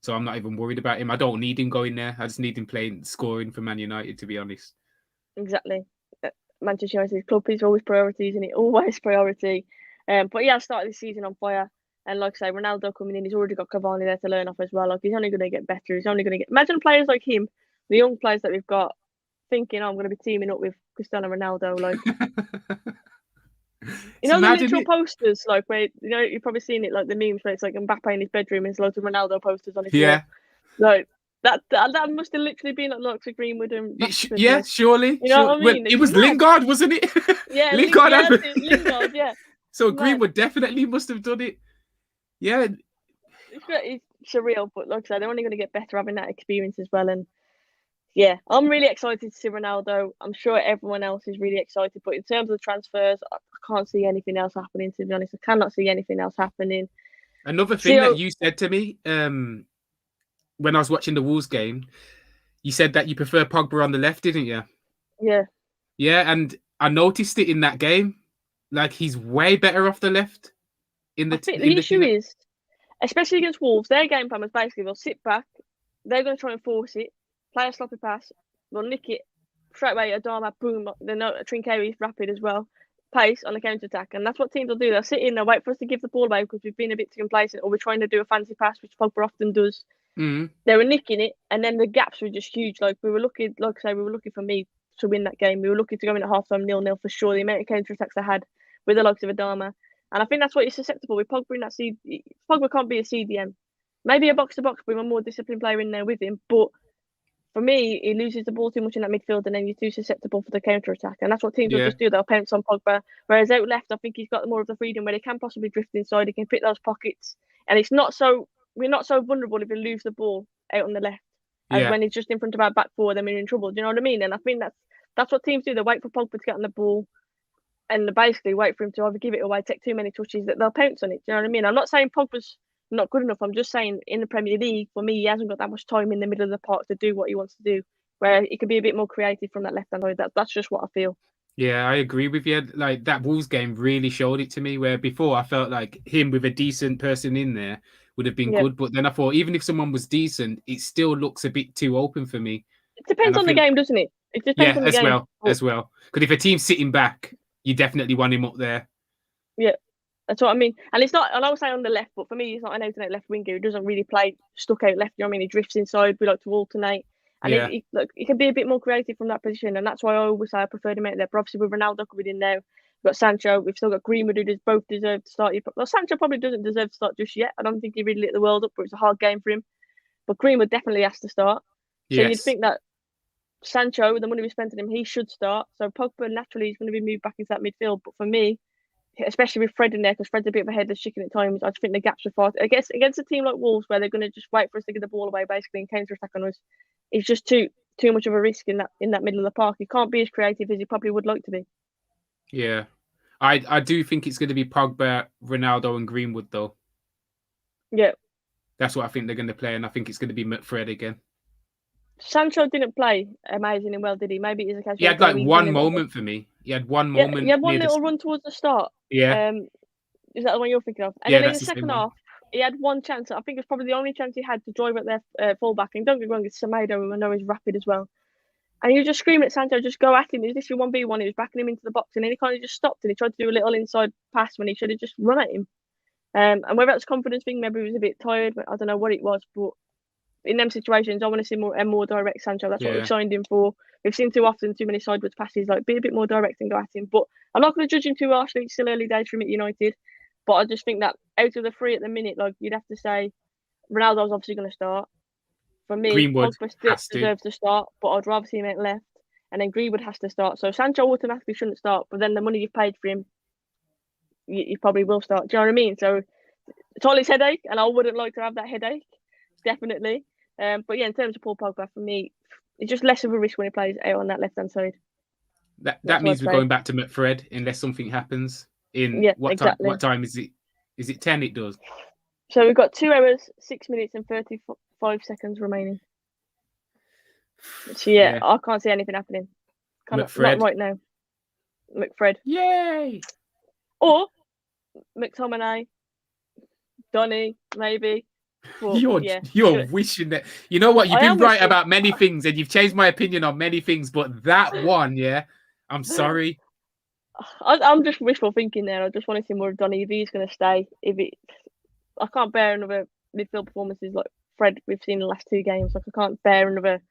So I'm not even worried about him. I don't need him going there. I just need him scoring for Man United, to be honest. Exactly. Manchester United's club is always priorities, and it always priority. But yeah, started the season on fire. And like I say, Ronaldo coming in, he's already got Cavani there to learn off as well. Like he's only going to get better. He's only going to get. Imagine players like him, the young players that we've got, thinking, "Oh, I'm going to be teaming up with Cristiano Ronaldo." Like, the literal posters, like where you've probably seen it, like the memes where it's like Mbappe in his bedroom and there's loads of Ronaldo posters on his wall. Like that must have literally been like of Greenwood and surely. You know what I mean? It was Lingard, wasn't it? Yeah, Lingard. Yeah. So Greenwood definitely must have done it. Yeah. It's surreal, but like I said, they're only going to get better having that experience as well. And yeah, I'm really excited to see Ronaldo. I'm sure everyone else is really excited. But in terms of transfers, I can't see anything else happening, to be honest. I cannot see anything else happening. Another thing that you said to me when I was watching the Wolves game, you said that you prefer Pogba on the left, didn't you? Yeah. Yeah, and I noticed it in that game. Like, he's way better off the left. I think the issue is, especially against Wolves, their game plan was basically they'll sit back, they're going to try and force it, play a sloppy pass, they'll nick it, straight away, Adama, boom, Trincary's rapid as well, pace on the counter-attack. And that's what teams will do. They'll sit in, they'll wait for us to give the ball away because we've been a bit too complacent or we're trying to do a fancy pass, which Pogba often does. Mm-hmm. They were nicking it, and then the gaps were just huge. Like, we were looking for me to win that game. We were looking to go in at half-time 0-0 for sure. The amount of counter-attacks they had with the likes of Adama. And I think that's what he's susceptible with Pogba in that Pogba can't be a CDM. Maybe a box-to-box with a more disciplined player in there with him. But for me, he loses the ball too much in that midfield and then you're too susceptible for the counter-attack. And that's what teams will just do. They'll pounce on Pogba. Whereas out left, I think he's got more of the freedom where he can possibly drift inside. He can pick those pockets. And we're not so vulnerable if we lose the ball out on the left. As when he's just in front of our back four, then we're in trouble. Do you know what I mean? And I think that's what teams do. They wait for Pogba to get on the ball. And they basically wait for him to either give it away, take too many touches, that they'll pounce on it. Do you know what I mean? I'm not saying Pogba's not good enough. I'm just saying in the Premier League, for me, he hasn't got that much time in the middle of the park to do what he wants to do, where he could be a bit more creative from that left-hand side. That's just what I feel. Yeah, I agree with you. Like, that Wolves game really showed it to me, where before I felt like him with a decent person in there would have been good. But then I thought, even if someone was decent, it still looks a bit too open for me. It depends on the game, doesn't it? It depends on the game. As well. Because if a team's sitting back, you definitely want him up there. Yeah, that's what I mean. And it's not, and I would say on the left, but for me, he's not an out-and-out left winger. He doesn't really play stuck out left. You know what I mean? He drifts inside. We like to alternate. And he can be a bit more creative from that position. And that's why I always say I prefer him out there. But obviously, with Ronaldo coming in now, we've got Sancho. We've still got Greenwood, who both deserve to start. Well, Sancho probably doesn't deserve to start just yet. I don't think he really lit the world up, but it's a hard game for him. But Greenwood definitely has to start. So you'd think that Sancho, with the money we spent on him, he should start. So Pogba naturally is going to be moved back into that midfield. But for me, especially with Fred in there, because Fred's a bit of a headless chicken at times, I just think the gaps are far. Against a team like Wolves, where they're going to just wait for us to get the ball away, basically, and counter attack on us, it's just too much of a risk in that middle of the park. He can't be as creative as he probably would like to be. Yeah, I do think it's going to be Pogba, Ronaldo, and Greenwood though. Yeah, that's what I think they're going to play, and I think it's going to be Fred again. Sancho didn't play amazing and well, did he? Maybe it is a case. He had like one moment for me. He had one moment. He had one little run towards the start. Yeah. Is that the one you're thinking of? And then in the second half, he had one chance. I think it was probably the only chance he had to drive at their fullback. And don't get me wrong, it's Semedo, who I know is rapid as well. And he was just screaming at Sancho, just go at him. Is this your 1v1? He was backing him into the box, and then he kind of just stopped and he tried to do a little inside pass when he should have just run at him. And whether that's a confidence thing, maybe he was a bit tired. I don't know what it was, but in them situations, I want to see more direct Sancho. That's what we've signed him for. We've seen too often too many sideways passes. Like, be a bit more direct and go at him. But I'm not going to judge him too harshly. It's still early days for him at United. But I just think that out of the three at the minute, like, you'd have to say Ronaldo's obviously going to start. For me, Pogba still deserves to start, but I'd rather see him out left. And then Greenwood has to start. So Sancho automatically shouldn't start. But then the money you've paid for him, you probably will start. Do you know what I mean? So it's all his headache, and I wouldn't like to have that headache, definitely. But yeah, in terms of Paul Pogba, for me, it's just less of a risk when he plays out on that left-hand side. That means we're going back to Fred unless something happens. What time is it? Is it 10? It does. So we've got 2 hours, 6 minutes, and 35 seconds remaining. So yeah, I can't see anything happening. Not right now. McFred. Yay! Or Mctominay, Donny, maybe. But, you're wishing that. You know what? You've been right about many things, and you've changed my opinion on many things. But that one, I'm sorry. I'm just wishful thinking there. I just want to see more of Donny if he's going to stay. I can't bear another midfield performances like Fred we've seen in the last 2 games. Like, I can't bear another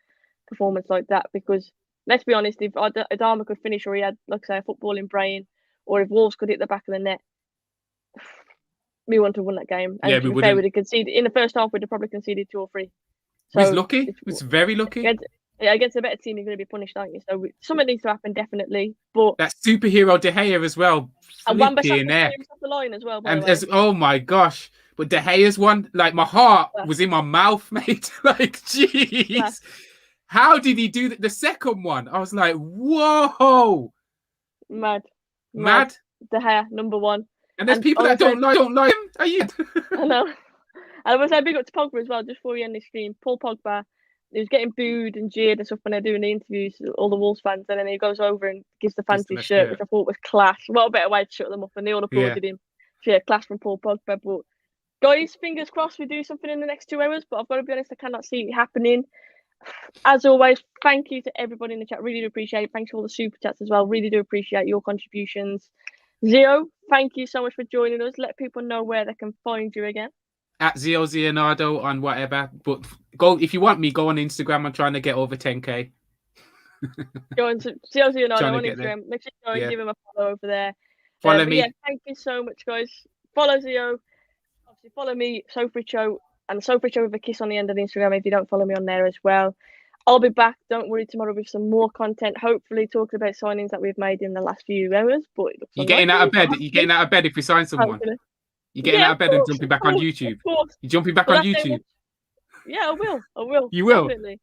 performance like that, because let's be honest, if Adama could finish, or he had, like I say, a footballing brain, or if Wolves could hit the back of the net, we want to win that game. And to be fair, we'd have conceded in the first half. We'd have probably conceded 2 or 3. So he's lucky. It's very lucky. Against a better team, you're going to be punished, aren't you? So something needs to happen, definitely. But that superhero De Gea as well. And Wan-Bissaka off the line as well. Oh my gosh! But De Gea's one, like, my heart was in my mouth, mate. Like, jeez. Yeah. How did he do that? The second one, I was like, whoa. Mad. De Gea, number 1. And there's people that don't like him. Are you? I know. And I was big up to Pogba as well, just before we end this stream. Paul Pogba, he was getting booed and jeered and stuff when they're doing the interviews, all the Wolves fans, and then he goes over and gives the fans his shirt, which I thought was class. What a better way to shut them up, and they all applauded him. So yeah, class from Paul Pogba. But guys, fingers crossed we do something in the next 2 hours, but I've got to be honest, I cannot see it happening. As always, thank you to everybody in the chat. Really do appreciate it. Thanks for all the super chats as well. Really do appreciate your contributions. Zeo, thank you so much for joining us. Let people know where they can find you again. At Zeo Leonardo on whatever. But go, if you want me, go on Instagram. I'm trying to get over 10k. Go on to Zeo Leonardo on Instagram. Make sure you go and give him a follow over there. Follow me. Yeah, thank you so much, guys. Follow Zeo. Obviously, follow me, Soph Show, and Soph Show with a kiss on the end of the Instagram if you don't follow me on there as well. I'll be back, don't worry, tomorrow with some more content, hopefully talking about signings that we've made in the last few hours. But you're getting out of bed. You're getting out of bed if we sign someone. You're getting out of bed and jumping back on YouTube. You're jumping back on YouTube. Yeah, I will. You will? Definitely.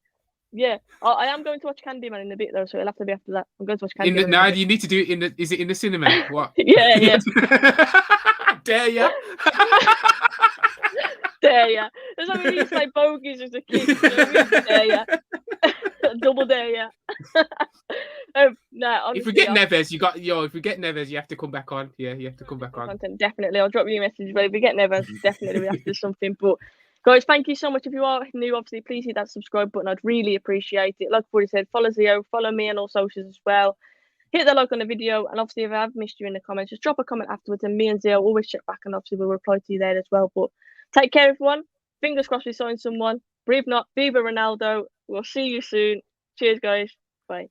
Yeah, I am going to watch Candyman in a bit though, so it'll have to be after that. I'm going to watch Candyman. You need to do it is it in the cinema? What? yeah. Dare ya? Dare ya? That's what we used to say bogies as a kid. You know, dare ya? Double dare ya? No, honestly, if we get Neves, if we get Neves, you have to come back on. Yeah, you have to come back on. Content, definitely. I'll drop you a message, but if we get Neves, definitely we have to do something. But Guys, thank you so much. If you are new, obviously, please hit that subscribe button. I'd really appreciate it. Like I've already said, follow Zeo, follow me on all socials as well. Hit the like on the video, and obviously, if I have missed you in the comments, just drop a comment afterwards, and me and Zeo always check back, and obviously, we'll reply to you there as well. But take care, everyone. Fingers crossed we sign someone. But if not, Viva Ronaldo. We'll see you soon. Cheers, guys. Bye.